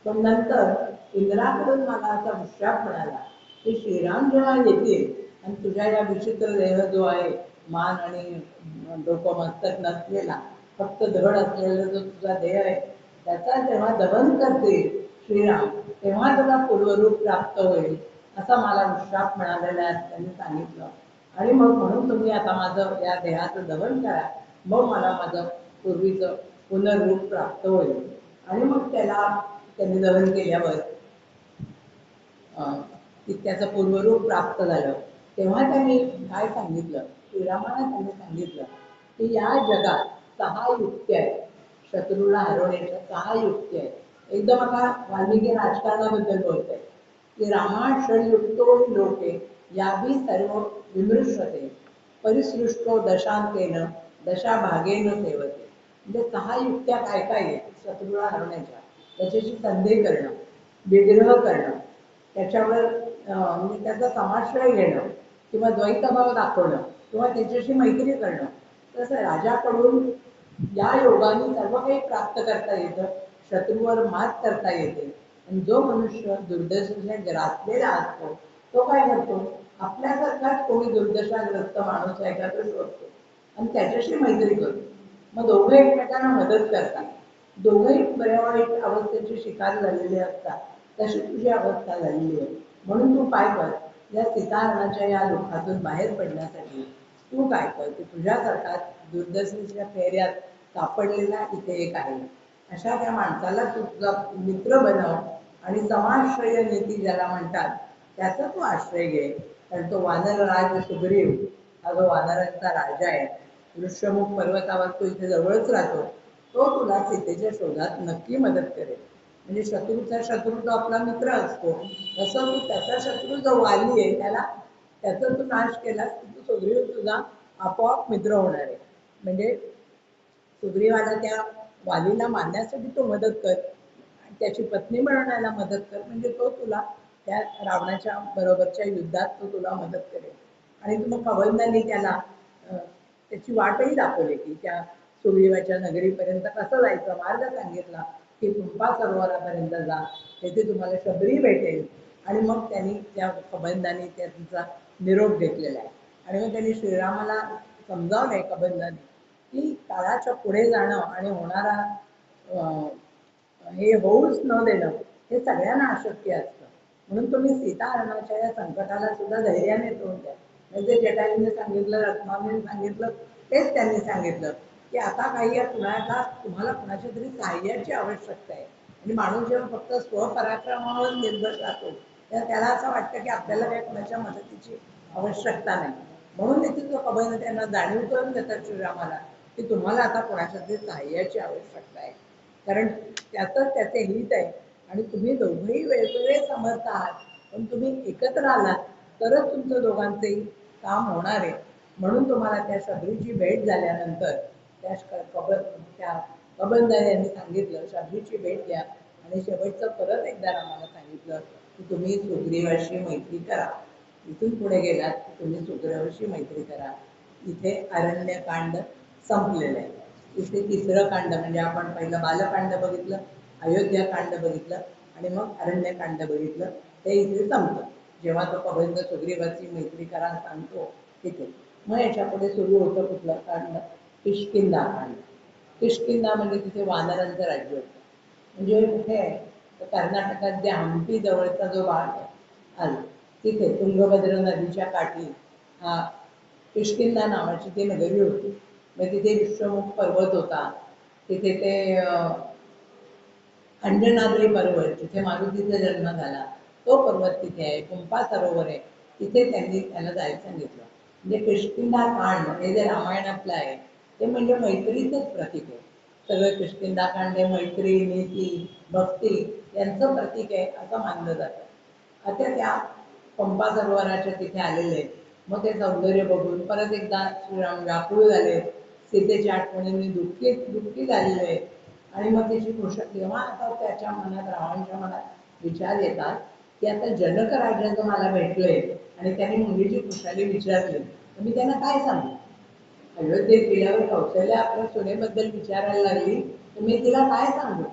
पण नंतर इंद्राकडून मला असा शाप मिळाला की श्रीराम जेव्हा येतील आणि तुझ्या या विचित्र देह जो आहे, मान आणि डोकं मस्तक नसलेला, फक्त धड असलेला जो तुझा देह आहे त्याचा जेव्हा दहन करतील श्रीराम, तेव्हा तुला पूर्वरूप प्राप्त होईल असा मला शाप मिळालेला आहे त्यांनी सांगितलं. आणि मग म्हणून तुम्ही आता माझं या देहाचं दहन करा, मग मला माझं पूर्वीचं पुनर्रूप प्राप्त होईल. आणि मग त्यांनी दहन केल्यावर त्याचं पूर्वरूप प्राप्त झालं. तेव्हा त्यांनी काय सांगितलं, श्रीरामाला त्यांनी सांगितलं की या जगात 6 युक्त्या आहेत, शत्रूला हरवण्याच्या 6 युक्त्या आहेत. एकदम आता वाल्मिकी राजकारणाबद्दल बोलतोय की रामा षडयुक्तो लोके याभी सर्व विमृश्यते परिसृष्टो दशांकेन दशा भागेन सेवते. म्हणजे 6 युक्त्या काय काय आहेत शत्रूला हरवण्याच्या? त्याच्याशी संधी करणं, विग्रह करणं, त्याच्यावर म्हणजे त्याचा समाश्रय घेणं किंवा द्वैतभाव दाखवणं किंवा त्याच्याशी मैत्री करणं. तसं राजाकडून या योगाने सर्व काही प्राप्त करता येतं, शत्रूवर मात करता येते. आणि जो मनुष्य दुर्दशेने ग्रासलेला असतो तो काय करतो, आपल्यासारखाच कोणी दुर्दशाग्रस्त माणूस आहे का तो शोधतो आणि त्याच्याशी मैत्री करतो. मग दोघे एकमेकांना मदत करतात, दोघेही बऱ्या वाईट अवस्थेची शिकार झालेले असतात. तशी तुझी अवस्था झालेली आहे. म्हणून तू काय कर, या सीताहरणाच्या या दुःखातून बाहेर पडण्यासाठी तू काय कर की तुझ्यासारखा दुर्दशेच्या फेऱ्यात सापडलेला इथे एक आहे, अशा त्या माणसाला तू तुझा मित्र बनव आणि समाश्रय नीती ज्याला म्हणतात त्याचा तू आश्रय घे. कारण तो वानरराज सुग्रीव हा जो वानरांचा राजा आहे ऋष्यमुख पर्वतावर तो इथे जवळच राहतो, तो तुला सीतेच्या शोधात नक्की मदत करेल. म्हणजे शत्रूचा शत्रू तो आपला मित्र असतो, तसं तू त्याचा शत्रू जो वाली आहे त्याला त्याचा तू नाश केलास की तू सुग्रीव तुझा आपोआप मित्र होणार आहे. म्हणजे सुग्रीवाला त्या वालीला मारण्यासाठी तो मदत कर, त्याची पत्नी मिळवण्याला मदत कर, म्हणजे तो तुला त्या रावणाच्या बरोबरच्या युद्धात तो तुला मदत करेल. आणि मग कौरवांनी त्याला त्याची वाटही दाखवली की त्या सुग्रीवाच्या नगरीपर्यंत कसं जायचं, मार्ग सांगितला की कुंपा सरोवरापर्यंत जा, तेथे तुम्हाला शबरी भेटेल. आणि मग त्यांनी त्या कबंधांनी त्यांचा निरोप घेतलेला आहे. आणि मग त्यांनी श्रीरामाला समजावलंय कबंधांनी की काळाच्या पुढे जाणं आणि होणारा हे होऊच न देणं हे सगळ्यांना अशक्य असतं. म्हणून तुम्ही सीताहरणाच्या या संकटाला सुद्धा धैर्याने तोंड द्या. म्हणजे जटायूने सांगितलं, रत्नाने सांगितलं, तेच त्यांनी सांगितलं की आता काही या कुणाला तुम्हाला कुणाच्या तरी सहाय्याची आवश्यकता आहे. आणि माणूस जेव्हा फक्त स्वपराक्रमावर निर्भर राहतो तेव्हा त्याला असं वाटतं की आपल्याला काही कुणाच्या मदतीची आवश्यकता नाही. म्हणून देखील तो कबंध त्यांना जाणीव करून देतात श्रीरामाला की तुम्हाला आता कोणाच्या तरी सहाय्याची आवश्यकता आहे. कारण त्यातच त्याचे हित आहे. आणि तुम्ही दोघेही वेगवेगळे समर्थ आहात, पण तुम्ही एकत्र आलात तरच तुमचं दोघांचंही काम होणार आहे. म्हणून तुम्हाला त्या शबरीची भेट झाल्यानंतर त्या कबंधाने यांनी सांगितलं शबरीची भेट घ्या. आणि शेवटचं परत एकदा रामाला सांगितलं की तुम्ही सुग्रीवाशी मैत्री करा. इथून पुढे गेलात की तुम्ही सुग्रीवाशी मैत्री करा. इथे अरण्यकांड संपलेलं आहे. इथे तिसरं कांड म्हणजे आपण पहिलं बालकांड बघितलं, अयोध्याकांड बघितलं आणि मग अरण्यकांड बघितलं. ते इथे संपलं जेव्हा तो कबंध सुग्रीवाची मैत्री करा सांगतो तिथे. मग याच्या पुढे सुरू होतं कुठलं कांड, किष्किंधाकांड. किष्किंधा म्हणजे तिथे वानरांचं राज्य होतं. म्हणजे कुठे आहे तर कर्नाटकात जे हंपी जवळचा जो भाग आहे आज तिथे तुंगभद्रा नदीच्या काठी किष्किंधा नावाची ती नगरी होती. मग तिथे ऋष्यमुख पर्वत होता, तिथे ते अंजनाद्री पर्वत जिथे मारुतीचा जन्म झाला तो पर्वत तिथे आहे. कुंपा सरोवर आहे, तिथे त्यांनी त्याला जायला सांगितलं. म्हणजे किष्किंधा कांड हे जे रामायणातलं आहे ते म्हणजे मैत्रीचंच प्रतीक आहे. सगळं किष्किंधाकांड हे मैत्री, नीती, भक्ती यांचं प्रतीक आहे असं मानलं जातं. आता त्या पंपा सरोवराच्या तिथे आलेले मग ते सौंदर्य बघून परत एकदा श्रीराम व्याकुळ झाले, सीतेच्या आठवणींनी दुःखी झालेले. आणि मग त्याची तेव्हा आता त्याच्या मनात रावणाच्या मनात विचार येतात की आता जनक राजा जर मला भेटले आणि त्यांनी मुलीची खुशाली विचारली तर मी त्यांना काय सांगू. अयोध्येत गेल्यावर कौशल्या आपल्या सुनेबद्दल विचारायला लागली तर मी तिला काय सांगू,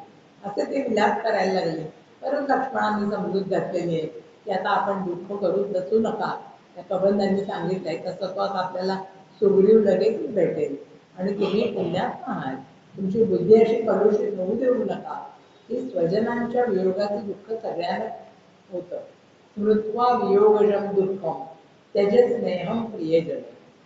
असे ते विलाप करायला लागले. परत लक्ष्मणांनी समजूत घातलेली आहे की आता आपण दुःख करून बसू नका. त्या कबंधांनी सांगितलंय तसं तो आपल्याला सुग्रीव लगेच भेटेल आणि तुम्ही पुण्यात आहात. तुमची बुद्धी अशी कलुषित होऊ देऊ नका. की स्वजनांच्या वियोगाचं दुःख सगळ्यांना होतं. स्मृत्वा वियोगजम दुःखम त्यज स्नेहम प्रियजन.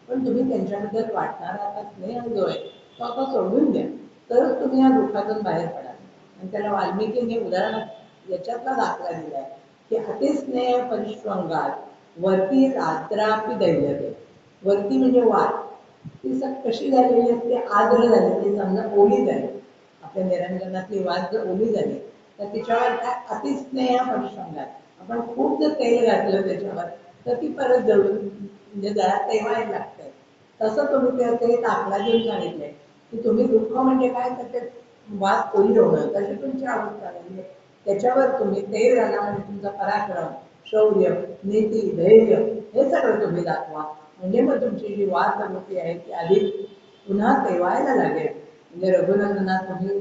पण तुम्ही त्यांच्याबद्दल वाटणारा आता स्नेह जो आहे तो आता सोडून द्या, तरच तुम्ही या दुःखातून बाहेर पडाल. आणि त्याला वाल्मिकीने उदाहरण याच्यातला दाखला दिलाय की अतिस्नेह परिश्रंगात वरती रात्रापी दैवते. वरती म्हणजे वाट ती कशी झालेली असते, आद्र झालेली, समजा ओली झाली. आपल्या निरंजनातली वाट जर ओली झाली तर तिच्यावर काय अतिस्नेह परिश्रंगात आपण खूप जर तेल घातलं त्याच्यावर तर ती परत जळून म्हणजे जळात तेव्हाही लागते. तसं तुम्ही ते दाखला देऊन सांगितलंय की तुम्ही दुःख म्हणजे काय तर ते वाद ओली होणं तशी तुमची अवस्था नाही. त्याच्यावर तुम्ही तेल घाला म्हणजे तुमचा पराक्रम, शौर्य, नीती, धैर्य हे सगळं तुम्ही दाखवा. म्हणजे मग तुमची जी वाद प्रवृत्ती आहे ती अधिक पुन्हा तेवायला लागेल. म्हणजे रघुनंदना तुम्ही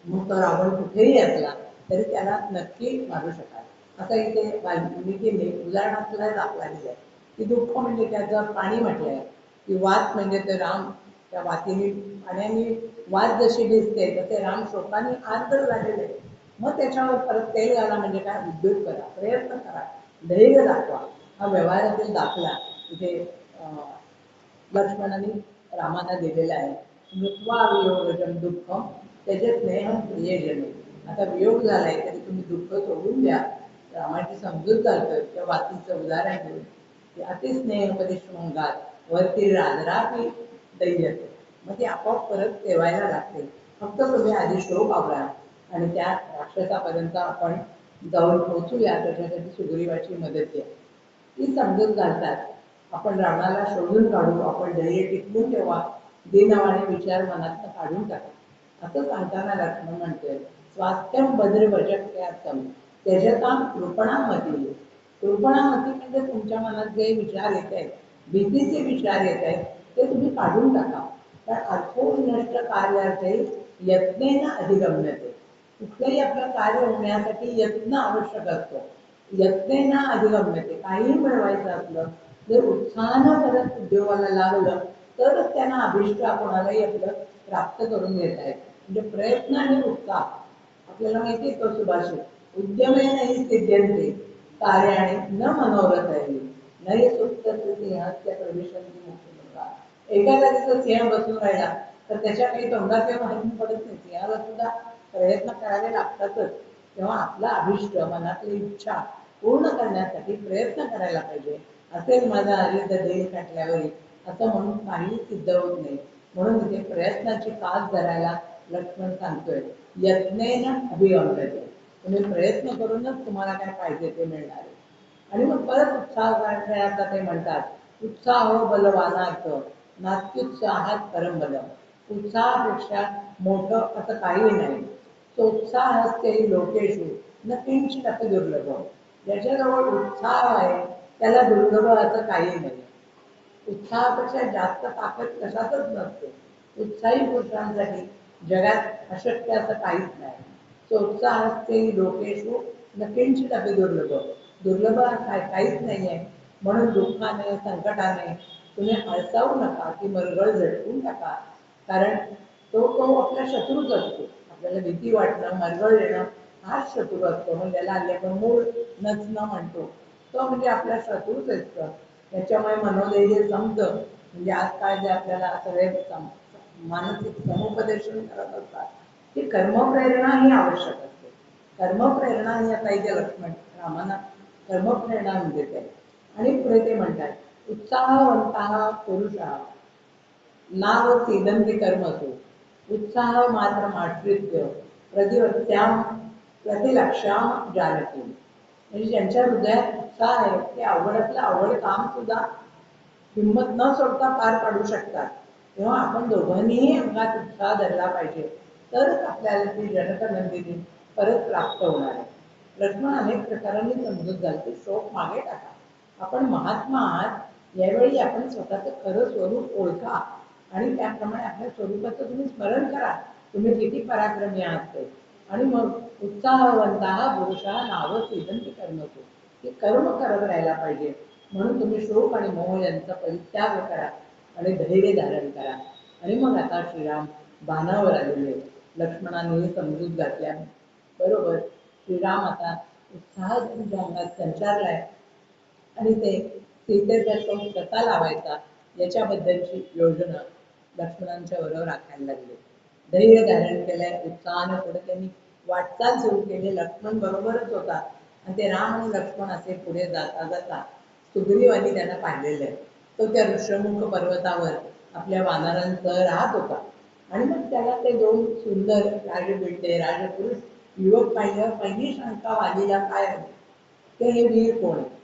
मग तो रावण कुठेही असला तरी त्याला नक्की मारू शकाल. आता इथे वाल्मिकीने उदाहरणातला दाखला दिलाय की दुःख म्हणजे त्याचं पाणी म्हटलंय की वात म्हणजे ते राम त्या वातीने पाण्याने वात जशी दिसते तर ते राम शोकाने आर्द्र झालेले. मग त्याच्यावर परत तेल घाला म्हणजे काय, उद्योग करा, प्रयत्न करा, धैर्य दाखवा. हा व्यवहारातील दाखला इथे लक्ष्मणाने रामाला दिलेला आहे. मृत्वा वियोगजम दुःखम त्याचे स्नेहम प्रियजने. आता वियोग झालाय तरी तुम्ही दुःख सोडून द्या. रामाची समजूत चालतोय त्या वातीचं उदाहरण घेऊन की अतिस्नेह परिश्रंगात वरती राजरापी दैयते. मग ती आपोआप परत तेवायला लागते. फक्त तुम्ही आधी श्लोक आवरा आणि त्या राक्षसापर्यंत आपण जाऊन पोहोचूया. त्याच्यासाठी सुग्रीवाची मदत घ्या. ती समजून घालतात. आपण रावणाला शोधून काढू, आपण धैर्य टिकवून ठेवा, दीनवाणी विचार मनातनं काढून टाका. असं सांगताना लक्ष्मण म्हणतोय स्वास्थ्यम भद्रभजत्यार्थम त्यजताम कृपणामती. कृपणामती म्हणजे तुमच्या मनात जे विचार येत आहेत, भीतीचे विचार येत आहेत, ते तुम्ही काढून टाका. कारण अर्थोनष्ट कार्याचे यत्नेन अधिगम्यते. कुठलंही आपलं कार्य होण्यासाठी यत्न आवश्यक असतो. यत्नेन अधिगम्यते. काहीही मिळवायचं असलं जर उत्साहानं परत उद्योगाला लागलं तरच त्यांना अभिष्ट कोणालाही आपलं प्राप्त करून घेता येतं. म्हणजे प्रयत्न आणि उत्साह. आपल्याला माहिती आहे तो सुभाषित उद्यमेनहि सिद्ध्यन्ते कार्याणि न मनोरथैः नये सुप्तस्य सिंहस्य प्रविशन्ति मुक्तिमुखा. एखादा तिथं सिंह बसून राहिला तर त्याच्या काही तोंडात किंवा माहिती पडत नाही. सिंहाला सुद्धा प्रयत्न करावे लागतातच. तेव्हा आपला अभिष्ट मनातली इच्छा पूर्ण करण्यासाठी प्रयत्न करायला पाहिजे. असेल माझा हरित देह काटल्यावर असं म्हणून काही सिद्ध होत नाही. म्हणून इथे प्रयत्नाची कास धरायला लक्ष्मण सांगतोय यत्नेन अभिगम्यते. तुम्ही प्रयत्न करूनच तुम्हाला काय पाहिजे ते मिळणार आहे. आणि मग परत उत्साह करण्याचा ते म्हणतात उत्साह बलवानार्थ नात्युत्साहात परम बलम. उत्साहापेक्षा मोठं असं काही नाही. सोत्साहस्ते लोकेषु न किंचित अपि दुर्लभम. ज्याच्याजवळ उत्साह आहे त्याला दुर्लभ असं काही नाही. उत्साहापेक्षा जास्त ताकद कशातच नसते. उत्साही पुरुषांसाठी जगात अशक्य असं काहीच नाही. सोत्साहस्ते लोकेषु न किंचित अपि दुर्लभम. दुर्लभ काहीच नाही आहे. म्हणून दुःखाने संकटाने तुम्ही हळसावू नका, ती मरगळ झटकून टाका. कारण तो आपला शत्रूच असतो. आपल्याला भीती वाटणं, मरगळ येणं हाच शत्रू असतो. म्हणजे त्याला आले आपण मूळ नचणं म्हणतो, तो म्हणजे आपला शत्रूच असतो. त्याच्यामुळे मनोधैर्य समजं. म्हणजे आजकाल जे आपल्याला सगळे मानसिक समुपदेशन करत असतात की कर्मप्रेरणा ही आवश्यक असते. कर्मप्रेरणा ही आता इथे लक्ष्मण रामाना कर्मप्रेरणा म्हणजे काय. आणि पुढे ते म्हणतात उत्साहवंता पुरुषा नाव सीदंती कर्मसु उत्साह मात्र माश्रित्य प्रतिवत्याम प्रतिलक्ष्याम जानती. म्हणजे ज्यांच्या हृदयात उत्साह आहे ते अवघडातलं अवघड काम सुद्धा हिंमत न सोडता पार पाडू शकतात. तेव्हा आपण दोघांनीही अंगात उत्साह धरला पाहिजे, तरच आपल्याला ती जनकनंदिनी परत प्राप्त होणार आहे. लक्ष्मण अनेक प्रकारांनी समजूत घालते. शोक मागे टाका. आपण महात्मा आहात. यावेळी आपण स्वतःचं खरं स्वरूप ओळखा आणि त्याप्रमाणे आपल्या स्वरूपाचं तुम्ही स्मरण करा. तुम्ही किती पराक्रमी आहात ते. आणि मग उत्साहवंता पुरुषा नाव सीदंती कर्मसु. हे कर्म करत राहायला पाहिजे. म्हणून तुम्ही शोक आणि मोह यांचा परित्याग करा आणि धैर्य धारण करा. आणि मग आता श्रीराम बाणावर आलेले. लक्ष्मणाने समजूत घातल्या बरोबर श्रीराम आता उत्साह त्यांच्या अंगात संचारलाय आणि ते सीतेचा शोक कसा लावायचा याच्याबद्दलची योजना लक्ष्मणांच्या बरोबर आखायला लागले. धैर्य धारण केलंय. उत्साहाने पुढे त्यांनी वाटचाल सुरू केली. लक्ष्मण बरोबरच होता आणि ते राम आणि लक्ष्मण असे पुढे जाता जाता सुग्रीवानी त्यांना पाहिलेलं आहे. तो त्या ऋष्यमुख पर्वतावर आपल्या वानरांसह राहत होता. आणि मग त्याला ते दोन सुंदर राजबिड्डे राजपुरुष युवक पाहिल्यावर पहिली शंका वालीला काय होती, ते हे वीर कोण आहे.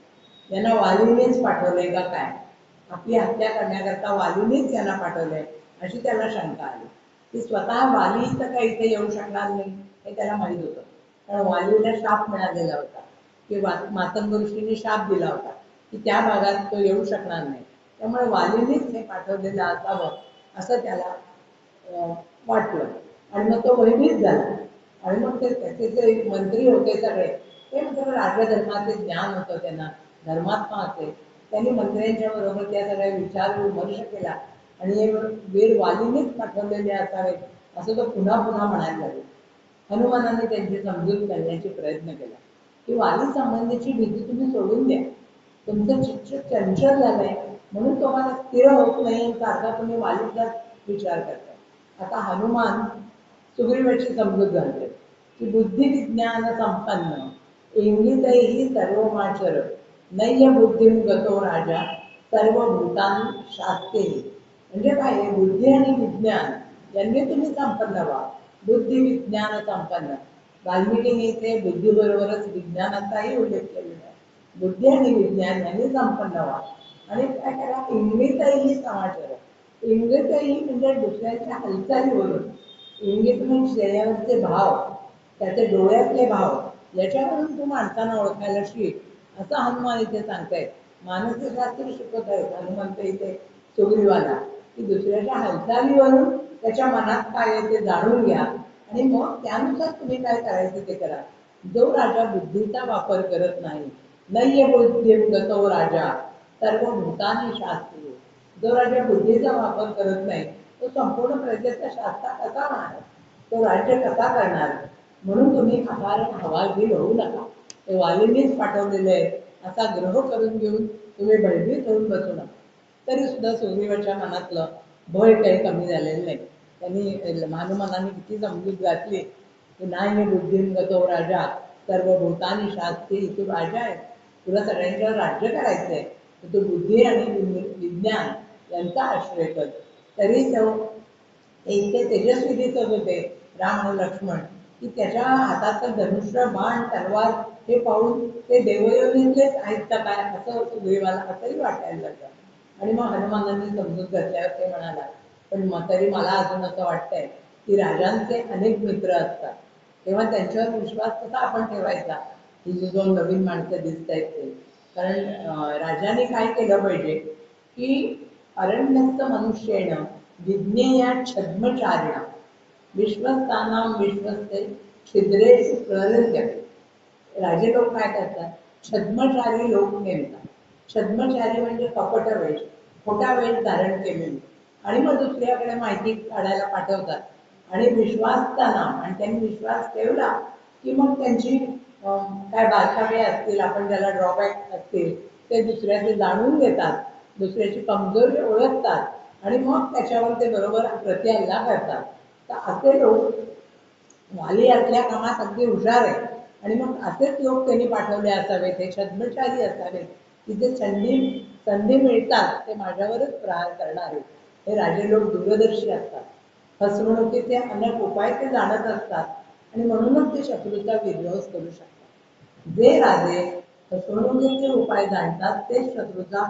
यांना वालीनेच पाठवलंय का काय. आपली हत्या करण्याकरता वालीनेच यांना पाठवलंय अशी त्याला शंका आली. ती स्वतः वाली तर काही इथे येऊ शकणार नाही हे त्याला माहीत होतं. कारण वालीला शाप मिळालेला होता की मातंग ऋषीने शाप दिला होता की त्या भागात तो येऊ शकणार नाही. त्यामुळे वालीनेच हे पाठवलेलं असावं असं त्याला वाटलं. आणि मग तो भयभीत झाला. आणि मग ते त्याचे जे मंत्री होते सगळे ते मात्र राजधर्माचे ज्ञान होतं त्यांना, धर्मात्मा होते. त्यांनी मंत्र्यांच्या बरोबर त्या सगळ्या विचार विमर्श केला आणि हे वीर वालीनेच पाठवलेले असावेत असं तो पुन्हा पुन्हा म्हणायला लागला. हनुमानाने त्यांची समजूत करण्याचा प्रयत्न केला की वाली संबंधीची भीती तुम्ही सोडून द्या. तुमचं चित्त चंचल झालंय म्हणून तुम्हाला स्थिर होत नाही. सारखा तुम्ही वालीचा विचार करताय. आता हनुमान सुग्रीवाची समजूत घालते की बुद्धी विज्ञान संपन्न इंगितही सर्वमाचर नय्य बुद्धिम गतो राजा सर्व भूतान शास्ते. म्हणजे काय आहे, बुद्धी आणि विज्ञान यांनी तुम्ही संपन्न व्हा. बुद्धी विज्ञान संपन्न. वाल्मिकीने इथे बुद्धीबरोबरच विज्ञानाचाही उल्लेख केलेला आहे. बुद्धी आणि विज्ञान यांनी संपन्न व्हा. आणि काय करा, इंगितही समाचार. इंगितही म्हणजे दुसऱ्याच्या हालचालीवरून. इंगित म्हणजे चेहऱ्यावरचे भाव, त्याचे डोळ्यातले भाव, याच्यावरून तू माणसांना ओळखायला शिक, असं हनुमान इथे सांगतायत. मानसशास्त्र शिकवत आहेत हनुमंत इथे सुग्रीवाला, की दुसऱ्याच्या हालचालीवरून त्याच्या मनात काय आहे ते जाणून घ्या आणि मग त्यानुसार तुम्ही काय करायचं ते करा. जो राजा बुद्धीचा वापर करत नाही, नय्य बुद्धिं गतो राजा सर्व भूतानी शास्त्री. जो राजा बुद्धीचा वापर करत नाही तो संपूर्ण प्रजेचा शास्त्र कसा होणार, तो राज्य कसा करणार. म्हणून तुम्ही अकारण हवालदिल होऊ नका. ते वालींनीच पाठवलेले आहे असा ग्रह करून घेऊन तुम्ही भयभीत होऊन बसू नका. तरी सुद्धा सुग्रीवाच्या मनातलं भय काही कमी झालेलं नाही. त्यांनी हनुमानाने किती समजूत घातली की नाही बुद्धिं गतो राजा सर्व भूतानी शास्त्री. तू राजा आहे, तुला सगळ्यांच्यावर राज्य करायचंय, तर तू बुद्धी आणि विज्ञान यांचा आश्रय कर. तरी तो इतके तेजस्वी दिसत होते राम आणि लक्ष्मण, की त्याच्या हाताचं धनुष्य बाण तलवार हे पाहून ते देवयोनीतलेच आहेत का काय असं सुग्रीवाला असंही वाटायला लागलं. आणि मग हनुमानांनी समजूत घातल्यावर ते म्हणाला, पण तरी मला अजून असं वाटतंय की राजांचे अनेक मित्र असतात, तेव्हा त्यांच्यावर विश्वास कसा आपण ठेवायचा. ही जी दोन नवीन माणसं दिसत आहेत ते, कारण राजाने काय केलं पाहिजे की अरण्यस्थ मनुष्येण विज्ञेया छद्मचारिणा विश्वस्तानां विश्वस्ते छिद्रेषु प्रहृत्यते. राजे लोक काय करतात, छद्मचारी लोक नेमतात. छद्मचारी म्हणजे कपट वेश, खोटा वेश धारण केलेले, आणि मग दुसऱ्याकडे माहिती काढायला पाठवतात. आणि विश्वासताना, आणि त्यांनी विश्वास ठेवला की मग त्यांची काय बारकावे असतील, आपण ज्याला ड्रॉबॅक असतील ते दुसऱ्याचे जाणून घेतात, दुसऱ्याची कमजोरी ओळखतात आणि मग त्याच्यावर ते बरोबर प्रतिहल्ला करतात. तर असे लोक वाली असल्या कामात अगदी हुशार आहे. आणि मग असेच लोक त्यांनी पाठवले असावेत, हे छद्मचारी असावेत, तिथे संधी मिळतात ते माझ्यावरच प्रहार करणारे. हे राजे लोक दूरदर्शी असतात, फसवणुकीचे अनेक उपाय ते जाणत असतात आणि म्हणूनच ते शत्रूचा विध्वंस करू शकतात. जे राजे फसवणुकीचे उपाय जाणतात ते शत्रूचा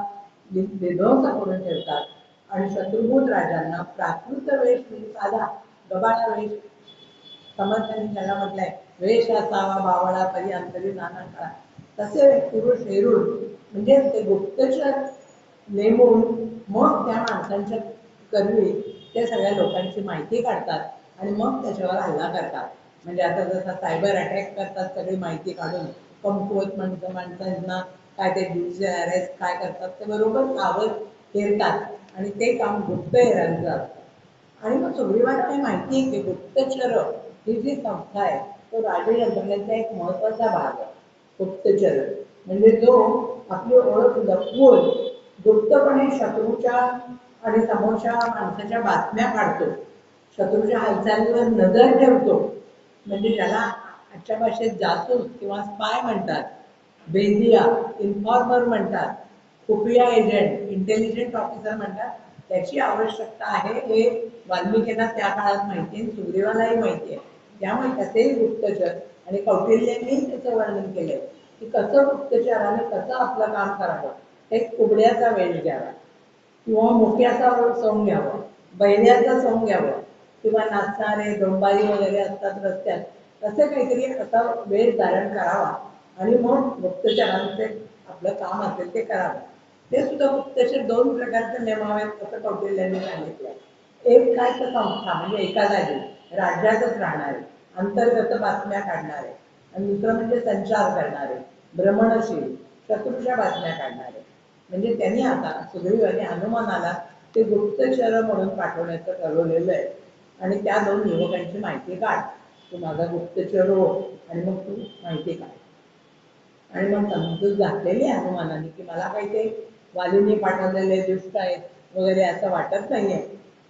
विध्वंस करून ठेवतात. आणि शत्रुभूत राजांना प्राकृत वेश म्हणजे साधा गबाळा वेश, समर्थांनी त्याला म्हटलंय वेश असावा बावळा तरी अंतरी नाना काळा, तसे पुरुष हेरून म्हणजे ते गुप्तचर नेमून मग त्या माणसांच्या करवी ते सगळ्या लोकांची माहिती काढतात आणि मग त्याच्यावर हल्ला करतात. म्हणजे आता जसा सायबर अटॅक करतात सगळी माहिती काढून, कमकुवत माणसांना काय ते अरेस्ट काय करतात ते बरोबर सावध फिरतात आणि ते काम गुप्तहेरांचं असतं. आणि मग सुग्रीवाला माहिती आहे की गुप्तचर ही जी संस्था आहे तो राजयंत्रणेचा एक महत्वाचा भाग आहे. गुप्तचर म्हणजे जो आपली ओळख लपवून गुप्तपणे शत्रूच्या आणि समोरच्या माणसाच्या बातम्या काढतो, शत्रूच्या हालचालीवर नजर ठेवतो. म्हणजे ज्याला आजच्या भाषेत जासूस किंवा स्पाय म्हणतात, बेदिया इन्फॉर्मर म्हणतात, खुफिया एजंट इंटेलिजंट ऑफिसर म्हणतात, त्याची आवश्यकता आहे हे वाल्मिकींना त्या काळात माहिती आहे, सुग्रीवालाही माहिती आहे. त्यामुळे त्याचेही गुप्तचर, आणि कौटिल्यांनीही त्याचं वर्णन केलंय की कसं गुप्तचराने कसं आपलं काम करावं. एक उघड्याचा वेळ घ्यावा किंवा मुक्याचा सोंग घ्यावं, बैल्याचा सोंग घ्यावं, किंवा नाचणारे डोंबारी वगैरे असतात रस्त्यात, तसे काहीतरी असा वेळ धारण करावा आणि मग गुप्तचरांचे आपलं काम असेल ते करावं. ते सुद्धा गुप्तचर दोन प्रकारचे नेमावेत असं कौटिल्यांनी सांगितलं. एक काय तर संस्था म्हणजे एका जागी राज्यातच राहणारे, अंतर्गत बातम्या काढणारे, आणि दुसरं म्हणजे संचार करणारे, भ्रमणशील शत्रूच्या बातम्या काढणारे. म्हणजे त्यांनी आता सुग्रीवाने हनुमानाला ते गुप्तचर म्हणून पाठवण्याचं ठरवलेलं आहे. आणि त्या दोन युवकांची माहिती काढ, तू माझा गुप्तचर हो आणि मग तू माहिती काढ. आणि मग समजूत घातलेली हनुमानाने की मला काही ते वालीने पाठवलेले दुष्ट आहेत वगैरे असं वाटत नाहीये,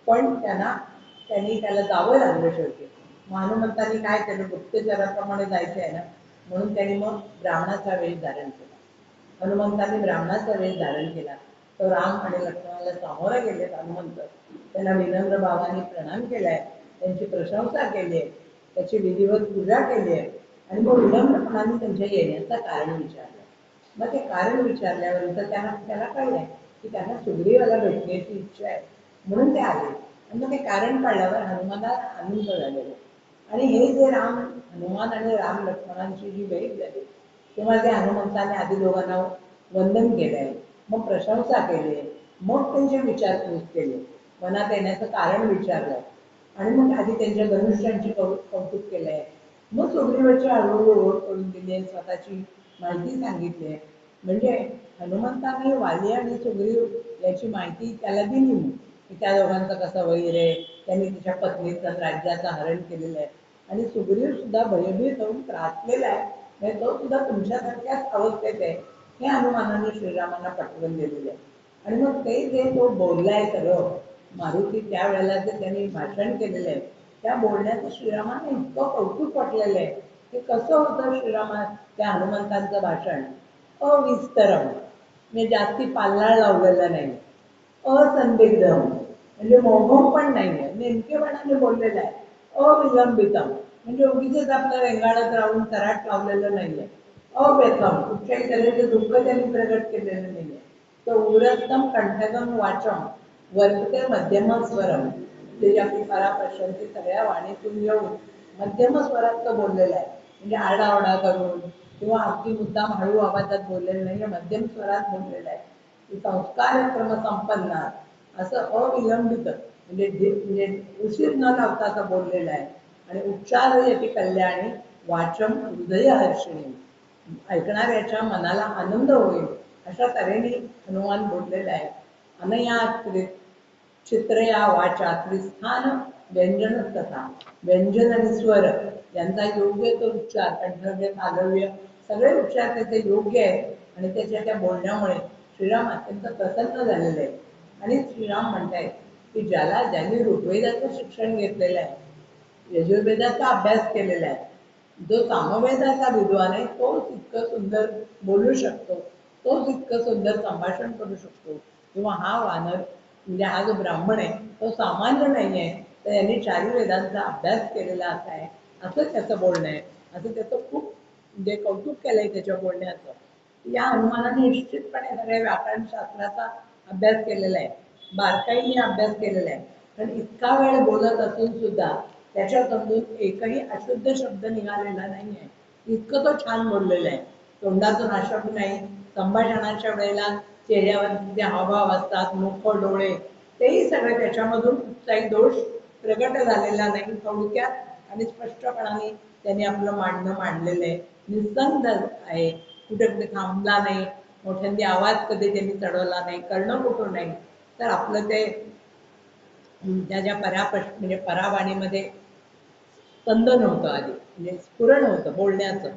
पण त्यांनी त्याला जावं लागलं शेवटी. मग हनुमंतांनी काय केलं, गुप्तचराप्रमाणे जायचं आहे ना, म्हणून त्यांनी मग ब्राह्मणाचा वेश धारण केला. हनुमंतांनी ब्राह्मणाचा वेश धारण केला. तो राम आणि लक्ष्मणाला सामोरं गेले हनुमंत त्यांना विनम्र भावाने प्रणाम केलाय, त्यांची प्रशंसा केली आहे, त्याची विधिवत पूजा केली आहे आणि मग विनम्रपणाने त्यांच्या येण्याचं कारण विचारलं. मग ते कारण विचारल्यानंतर त्याला कळलंय की त्यांना सुग्रीवाला भेटण्याची इच्छा आहे म्हणून ते आले. आणि मग ते कारण कळल्यावर हनुमानाला आनंद झालेला. आणि हे जे हनुमान आणि राम लक्ष्मणांची जी भेट झाली तेव्हा ते हनुमंताने आधी दोघांना वंदन केलंय, मग प्रशंसा केली, मग त्यांचे विचारपूस केले, मनात येण्याचं कारण विचारलं आणि मग आधी त्यांच्या धनुष्यांची कौतुक केलंय, मग सुग्रीवाची हळूहळू ओळख करून दिली, स्वतःची माहिती सांगितली. म्हणजे हनुमंताने वाली आणि सुग्रीव याची माहिती त्याला दिली की त्या दोघांचं कसं वैर आहे, त्यांनी तिच्या पत्नीचं राज्याचं हरण केलेलं आहे आणि सुग्रीव सुद्धा भयभीत होऊन त्रासलेला आहे, म्हणजे तो सुद्धा तुमच्यासारख्याच अवस्थेत आहे हे हनुमानाने श्रीरामांना पटवून दिलेलं आहे. आणि मग ते जे तो बोललाय सगळं मारुती त्यावेळेला जे त्यांनी भाषण केलेलं आहे त्या बोलण्याचं श्रीरामांना इतकं कौतुक वाटलेलं आहे की कसं होतं श्रीरामा त्या हनुमंतांचं भाषण अविस्तरम, म्हणजे जास्ती पाल्लाळ लावलेलं नाही, असंदिग्ध म्हणजे मोहम पण नाहीये, नेमकेपणाने बोललेलं आहे, अविलंबितम म्हणजे उगीच आपलं रेंगाळत राहून तराट लावलेलं नाहीये, अव्यथम कुठच्याही तऱ्हेचं दुःख त्यांनी प्रगट केलेलं नाहीये. तर उरस्तम कंठगम वाचम वर्तते मध्यम स्वरम, जे आपली पराप्रशंती सगळ्या वाणीतून येऊन मध्यम स्वरात तो बोललेला आहे, म्हणजे आरडाओरडा करून किंवा अगदी मुद्दाम हळू आवाजात बोललेलं नाही, मध्यम स्वरात बोललेला आहे. संस्कार क्रम संपन्न असं अविलंबित म्हणजे उशीर न लावता असं बोललेलं आहे. आणि उच्चार याची कल्याणी वाचम हृदय हर्षिणी, ऐकणाऱ्याच्या मनाला आनंद होईल अशा तऱ्हेने हनुमान बोललेला आहे. अनया चित्रया वाचा त्रिस्थान व्यंजन तथा, व्यंजन आणि स्वर यांचा योग्य तो उच्चार, कंठव्य तालव्य सगळे उच्चार त्याचे योग्य आहेत आणि त्याच्या त्या बोलण्यामुळे श्रीराम अत्यंत प्रसन्न झालेले आहे. आणि श्रीराम म्हणतायत की ज्यांनी ऋग्वेदाचं शिक्षण घेतलेलं आहे, यजुर्वेदाचा अभ्यास केलेला आहे, जो सामवेदाचा विद्वान आहे तोच इतकं सुंदर बोलू शकतो, तोच इतकं सुंदर संभाषण करू शकतो, किंवा हा वानर म्हणजे हा जो ब्राह्मण आहे तो सामान्य नाही आहे, तर यांनी चारी वेदांचा अभ्यास केलेला असा आहे असं त्याचं बोलणं आहे, असं त्याचं खूप म्हणजे कौतुक केलंय त्याच्या बोलण्याचं. या हनुमानाने निश्चितपणे सगळ्या व्याकरणशास्त्राचा अभ्यास केलेला आहे, बारकाईने अभ्यास केलेला आहे, पण इतका वेळ बोलत असून सुद्धा त्याच्या तोंडून एकही अशुद्ध शब्द निघालेला नाहीये, इतकं तो छान बोललेला आहे. तोंडातून अशब्द नाही, संभाषणाच्या वेळेला चेहऱ्यावर जे हावभाव असतात, मुख डोळे तेही सगळे त्याच्यामधून कुठलाही दोष प्रगट झालेला नाही, थोडक्यात आणि स्पष्टपणाने त्यांनी आपलं मांडणं मांडलेलं आहे, निसंग आहे, कुठे कुठे थांबला नाही, मोठ्यांदी आवाज कधी त्यांनी चढवला नाही, करणं कुठं नाही, तर आपलं ते त्याच्या म्हणजे परावाणीमध्ये स्पंदन होतं आधी, म्हणजे स्फुरण होतं बोलण्याचं.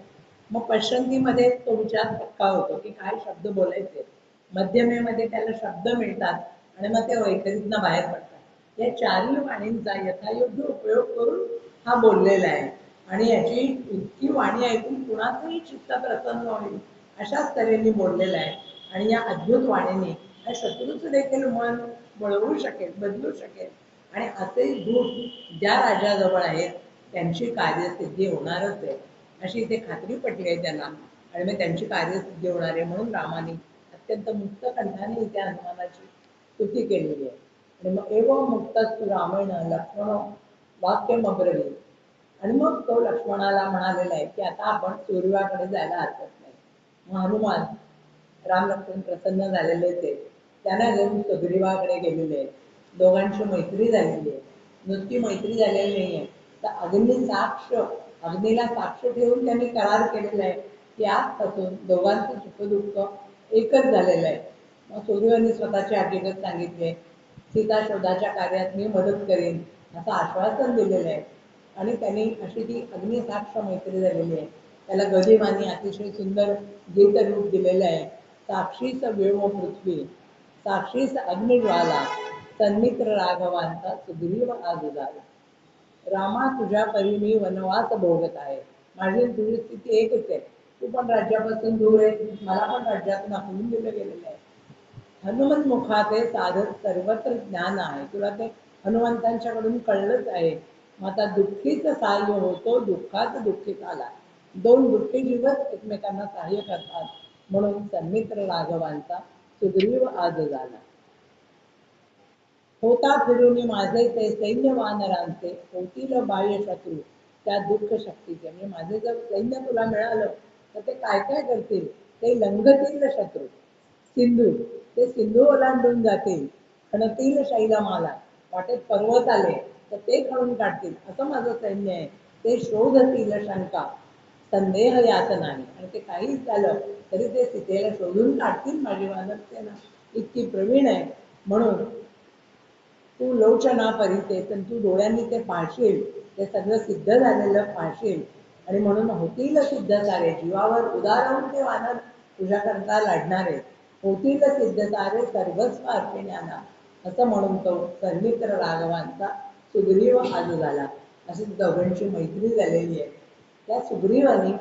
मग पश्चंतीमध्ये तो विचार पक्का होतो की काय शब्द बोलायचे, मध्यमेमध्ये त्याला शब्द मिळतात आणि मग ते वैखरीतनं बाहेर पडतात. या चारही वाणींचा यथायोग्य उपयोग करून हा बोललेला आहे आणि याची इतकी वाणी ऐकून कुणाचंही चित्त प्रसन्न होईल अशाच तऱ्हेने बोललेला आहे. आणि या अद्भुत वाणीने या शत्रूचं देखील मन वळवू शकेल, बदलू शकेल आणि असे दूत ज्या राजाजवळ आहेत त्यांची कार्यसिद्धी होणारच आहे अशी इथे खात्री पटली आहे त्यांना, आणि मग त्यांची कार्यसिद्धी होणार आहे म्हणून रामाने अत्यंत मुक्त कंठाने इथे हनुमानाची स्तुती केलेली आहे. आणि मग एवं मुक्तस्तु रामेण लक्ष्मण वाक्यम अब्रवीत, आणि मग तो लक्ष्मणाला म्हणालेला आहे की आता आपण सूर्याकडे जायला हरकत नाही. मग हनुमान राम लक्ष्मण प्रसन्न झालेले ते त्यांना घेऊन सुग्रीवाकडे गेलेले आहेत. दोघांची मैत्री झालेली आहे, नुसती मैत्री झालेली नाहीये, तर अग्नीला साक्ष ठेवून त्यांनी करार केलेला आहे की आजपासून दोघांचं सुखदुःख एकच झालेलं आहे. मग सूर्याने स्वतःची हकीकत सांगितली, सीता शोधाच्या कार्यात मी मदत करेन असं आश्वासन दिलेलं आहे. आणि त्यांनी अशी ती अग्निसाक्ष मैत्री झालेली आहे. त्याला गदिमाने अतिशय सुंदर गीतरूप दिलेलं आहे. साक्षीच व्योम पृथ्वी, साक्षीच अग्निज्वाला, सन्मित्र राघवांचा सुग्रीव आज झाला. रामा तुझ्या परी मी वनवास भोगत आहे, माझी तुझी स्थिती एकच आहे, तू पण राज्यापासून दूर आहे, मला पण राज्यातून हकलून दिलं गेलेलं आहे. हनुमंत मुखाते साधक सर्वत्र ज्ञान आहे. तुला ते हनुमंतांच्याकडून कळलंच आहे. मग आता दुःखीच सहाय्य होतो दुःखात दुःखिताला. दोन दुःखी जीवच एकमेकांना सहाय्य करतात. म्हणून सन्मित्र राघवांचा सुग्रीव आज झाला. होता फिरून माझे ते सैन्य वानरांचे होतील बाह्य शत्रू त्या दुःख शक्तीचे. म्हणजे माझे जर सैन्य तुला मिळालं तर ते काय काय करतील, ते लंघतील शत्रू सिंधू, ते सिंधू ओलांडून जातील. खणतील शैलमाला, वाटेत पर्वत आले तर ते खणून काढतील असं माझं सैन्य आहे. ते शोधतील शंका संदेह यात नाही. आणि ते काहीच झालं तरी ते सीतेला शोधून काढतील माझी वानर सेना इतकी प्रवीण आहे. म्हणून तू लोचना परिते, पण तू डोळ्यांनी ते पाहशील, ते सगळं सिद्ध झालेलं पाहशील. आणि म्हणून होतील सिद्ध सारे, जीवावर उदाहरण ते वानर तुझ्याकरता लढणारे. होतील सिद्ध सारे सर्वस्व अर्पिण्याना, असं म्हणून तो सर्मित्र राघवांचा सुग्रीव आज झाला. अशी दोघांची मैत्री झालेली आहे. त्या सुग्रीवाने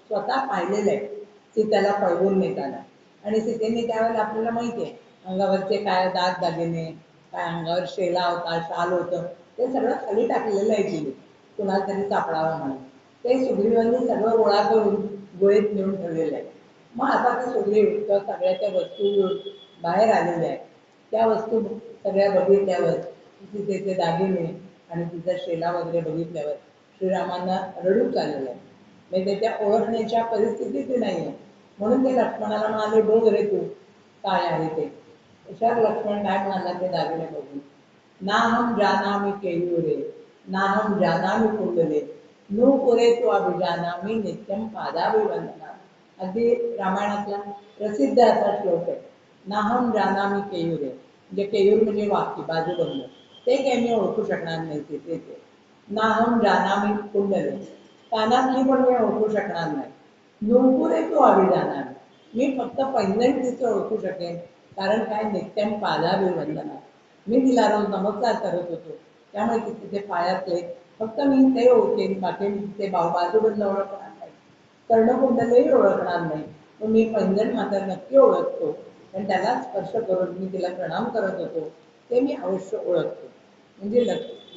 स्वतः पाहिलेलं आहे सीतेला पळवून नेताना. आणि सीतेने त्यावेळेला आपल्याला माहिती आहे अंगावरचे काय दाग दागिने, काय अंगावर शेला होता, शाल होतं, ते सगळं खाली टाकलेलं आहे तिने कुणाला तरी सापडावं म्हणून. ते सुग्रीवांनी सगळं गोळा करून गोळीत नेऊन ठेवलेलं आहे. मग आता ते सुग्रीव त्या सगळ्या त्या वस्तू बाहेर आलेल्या आहेत. त्या वस्तू सगळ्या बघितल्यावर तिचे दागिने आणि तिचा शेला वगैरे बघितल्यावर श्रीरामांना रडूच आलेलं आहे. म्हणजे त्या ओळखण्याच्या परिस्थितीत नाहीये. म्हणून ते लक्ष्मणाला म्हणाले बघ रे तू काय आहे ते. हुशार लक्ष्मण काय म्हणाला ते दागिने बघून, नाहम जानामि केयूरे नाहम जानामि कुंडले नूपुरे तू अभिजानामि नित्यम पादाभिवंदना. अगदी रामायणातला प्रसिद्ध असा श्लोक आहे. नाहम जानामि केयूरे, म्हणजे केयूर म्हणजे वाकी बाजूबंद, ते काही मी ओळखू शकणार नाही तिथे. नाहम जानामि कुंडले, कानातली पण मी ओळखू शकणार नाही. नूपुरे तू अभिजानामि, मी फक्त पैंजण तिचं ओळखू शकेन. कारण काय, नित्यम पादाभिवंदना, मी तिला रोज नमस्कार करत होतो, त्यामुळे तिथे पायातले फक्त मी ते ओळखेन. बाकी मी तिचे बाजूबंद ओळखणार नाही, कर्णकुंडलही ओळखणार नाही. पण मी पैंजण मात्र नक्की ओळखतो, पण त्याला स्पर्श करून मी तिला प्रणाम करत होतो ते मी अवश्य ओळखतो. म्हणजे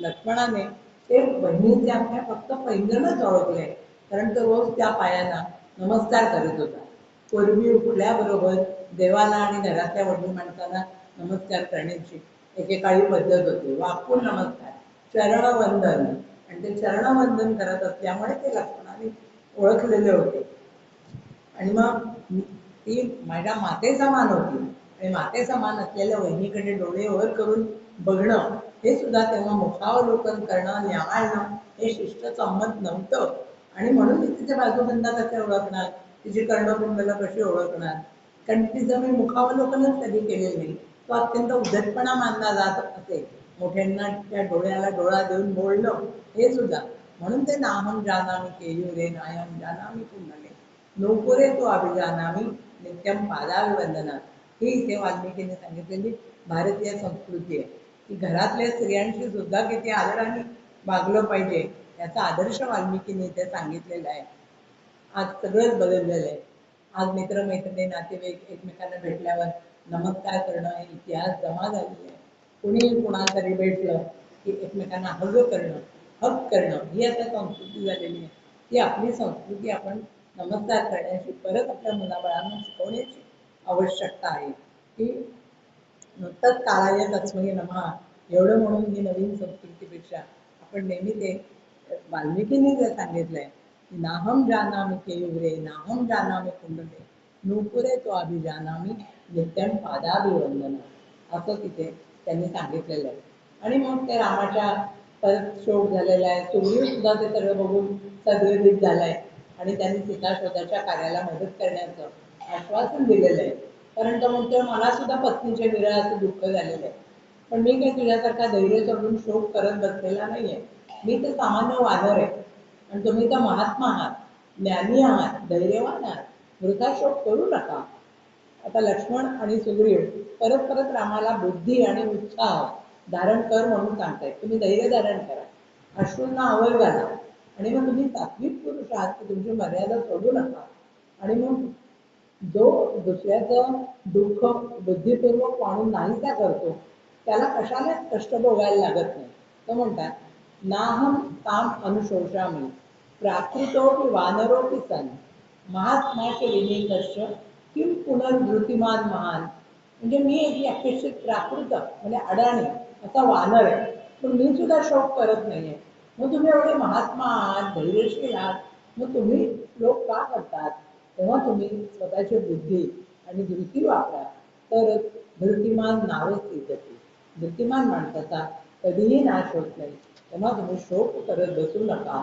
लक्ष्मणाने ते बहिणीचे आपल्या फक्त पैंजणच ओळखले, कारण तो रोज त्या पायांना नमस्कार करत होता. पूर्वी उठल्याबरोबर देवाला आणि घरातल्या वडील माणसांना नमस्कार करण्याची एकेकाळी पद्धत होती. वाकून नमस्कार, चरणवंदन, आणि ते चरणवंदन करत असल्यामुळे ते लक्ष्मणाने ओळखलेले होते. आणि मग ती माझ्या माते समान होती, आणि माते समान असलेल्या वहिनीकडे डोळे वर करून बघणं हे सुद्धा तेव्हा मुखावलोकन करणं, न्याहाळणं हे शिष्ट संमत नव्हतं. आणि म्हणून मी तिच्या बाजूबंदा कसे ओळखणार, तिची कर्णकुंडलं कशी ओळखणार, कारण तिचं मी मुखावलोकनच कधी केलेलं नाही. तो अत्यंत उद्धटपणा मानला जात असे. मोठ्यांना त्या डोळ्याला डोळा देऊन बोलणं हे सुद्धा. म्हणून ते नाहम जानामि केयूरे नाहम जानामि कुंडले नूपुरे तू अभिजानामि नित्यम पादाभिवंदना. ही इथे वाल्मिकीने सांगितलेली भारतीय संस्कृती आहे की घरातल्या स्त्रियांशी सुद्धा किती आदराने वागलं पाहिजे, याचा आदर्श वाल्मिकीने इथे सांगितलेला आहे. आज सगळंच बदललेलं आहे. आज मित्रमैत्रिणी नातेवाईक एकमेकांना भेटल्यावर नमस्कार करणं हे इतिहास जमा झालेला आहे. कुणी कुणाला तरी भेटलं की एकमेकांना हग करणं, हक करणं ही आता संस्कृती झालेली आहे. ती आपली संस्कृती आपण नमस्कार करण्याची परत आपल्या मुलाबाळांना शिकवण्याची आवश्यकता आहे. की नुकतंच काळाय तस्मै नमः एवढं म्हणून ही नवीन संस्कृतीपेक्षा आपण नेहमी ते वाल्मिकींनी जे सांगितलंय की नाहम जानामि केयूरे नाहम जानामि कुंडले नूपुरे तो अभिजानामि नित्यम पादाभिवंदना, असं तिथे त्यांनी सांगितलेलं आहे. आणि मग ते रामाच्या परत शोक झालेला आहे. सुग्रीव सुद्धा ते सगळं बघून सद्गदित झालाय आणि त्यांनी सीता शोधाच्या कार्याला मदत करण्याचं आश्वासन दिलेलं आहे. कारण तो म्हणतोय मला सुद्धा पत्नीच्या विरहाचं दुःख झालेलं आहे, पण मी काही तुझ्यासारखा धैर्य सोडून शोक करत बसलेला नाहीये. मी तर सामान्य वानर आहे आणि तुम्ही तर महात्मा आहात, ज्ञानी आहात, धैर्यवान आहात, वृथा शोक करू नका. आता लक्ष्मण आणि सुग्रीव परत परत रामाला बुद्धी आणि उत्साह धारण कर म्हणून सांगतायत. तुम्ही धैर्य धारण करा, अश्रूंना आवर घाला, आणि मग तुम्ही सात्विक पुरुष आहात की तुमची मर्यादा सोडू नका. आणि मग जो दुसऱ्याचं दुःख बुद्धिपूर्वक माणूस नाहीसा करतो त्याला कशालाच कष्ट भोगायला लागत नाही. तो म्हणतात नाहम ताम अनुशोषामी प्राकृतोपि वानरोपि सन महात्माचे विनिकर्ष किम पुनर्वृत्तिमान महान. म्हणजे मी एक अपेक्षित प्राकृत म्हणजे अडाणी असा वानर आहे, पण मी सुद्धा शोक करत नाहीये. मग तुम्ही एवढे महात्मा आहात, धैर्यशील आहात, मग तुम्ही लोक का करतात? तेव्हा तुम्ही स्वतःची बुद्धी आणि धृती वापरा, तरच धृतिमान नावच येते. धृतिमान माणसाचा कधीही नाश होत नाही. तेव्हा तुम्ही शोक करत बसू नका.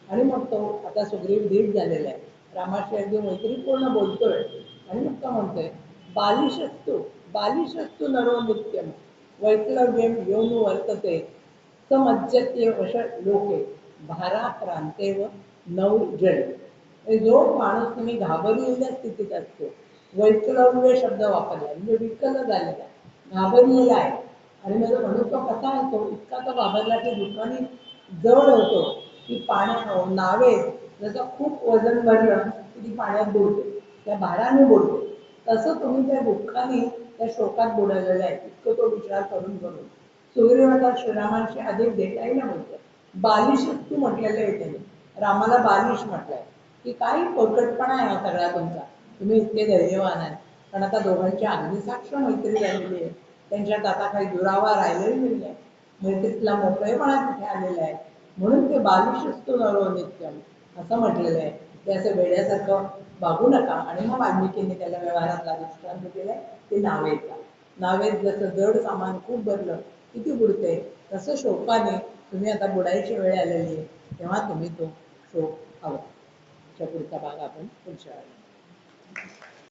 आणि मग तो आता सुग्रीव धीट झालेला आहे, रामाशी अगदी मैत्रीपूर्ण बोलतोय. आणि मग तो म्हणतोय बालिशस्तु बालिशस्तु नरो नित्यम वैक्लव्यम योनु वर्तते समज्जते वश लोके भाराक्रांतेव नवजल. जो माणूस तुम्ही घाबरलेल्या स्थितीत असतो, वैकलव्य शब्द वापरला म्हणजे विकल झालेला, घाबरलेला आहे. आणि माझा मनुष्य कसा होतो, इतका तो घाबरला की दुःखाने जड होतो, की पाण्या नावेत जसं खूप वजन भरलं की ती पाण्यात बुडते, त्या भाराने बुडते. तसं तुम्ही त्या दुःखाने त्या शोकात बुडालेला आहे, इतकं तो विचार करून करून सुग्रीवाला श्रीरामांशी अधिक भेटायला म्हणतो. बालिश तू म्हटलेलं आहे त्याने, रामाला बालिश म्हटलंय की काही पोरकटपणा आहे हा सगळा तुमचा, तुम्ही इतके धैर्यवान आहेत. पण आता दोघांची अग्निसाक्ष मैत्री झालेली आहे, त्यांच्यात आता काही दुरावा राहिलेली नाही आहे, मैत्रीतला मोकळेपणा तिथे आलेला आहे. म्हणून ते बालिशस्तु नरो नित्यम असं म्हटलेलं आहे. ते असं वेड्यासारखं वागू नका. आणि मग वाल्मिकीने त्याला व्यवहारातला दृष्टांत दिलाय ते नावेचा. नावेत जसं जड सामान खूप भरलं किती बुडते, तसं शोकाने तुम्ही आता बुडायची वेळ आलेली आहे, तेव्हा तुम्ही तो शोक हवा. पुढचा भाग आपण पुढच्या वेळेला.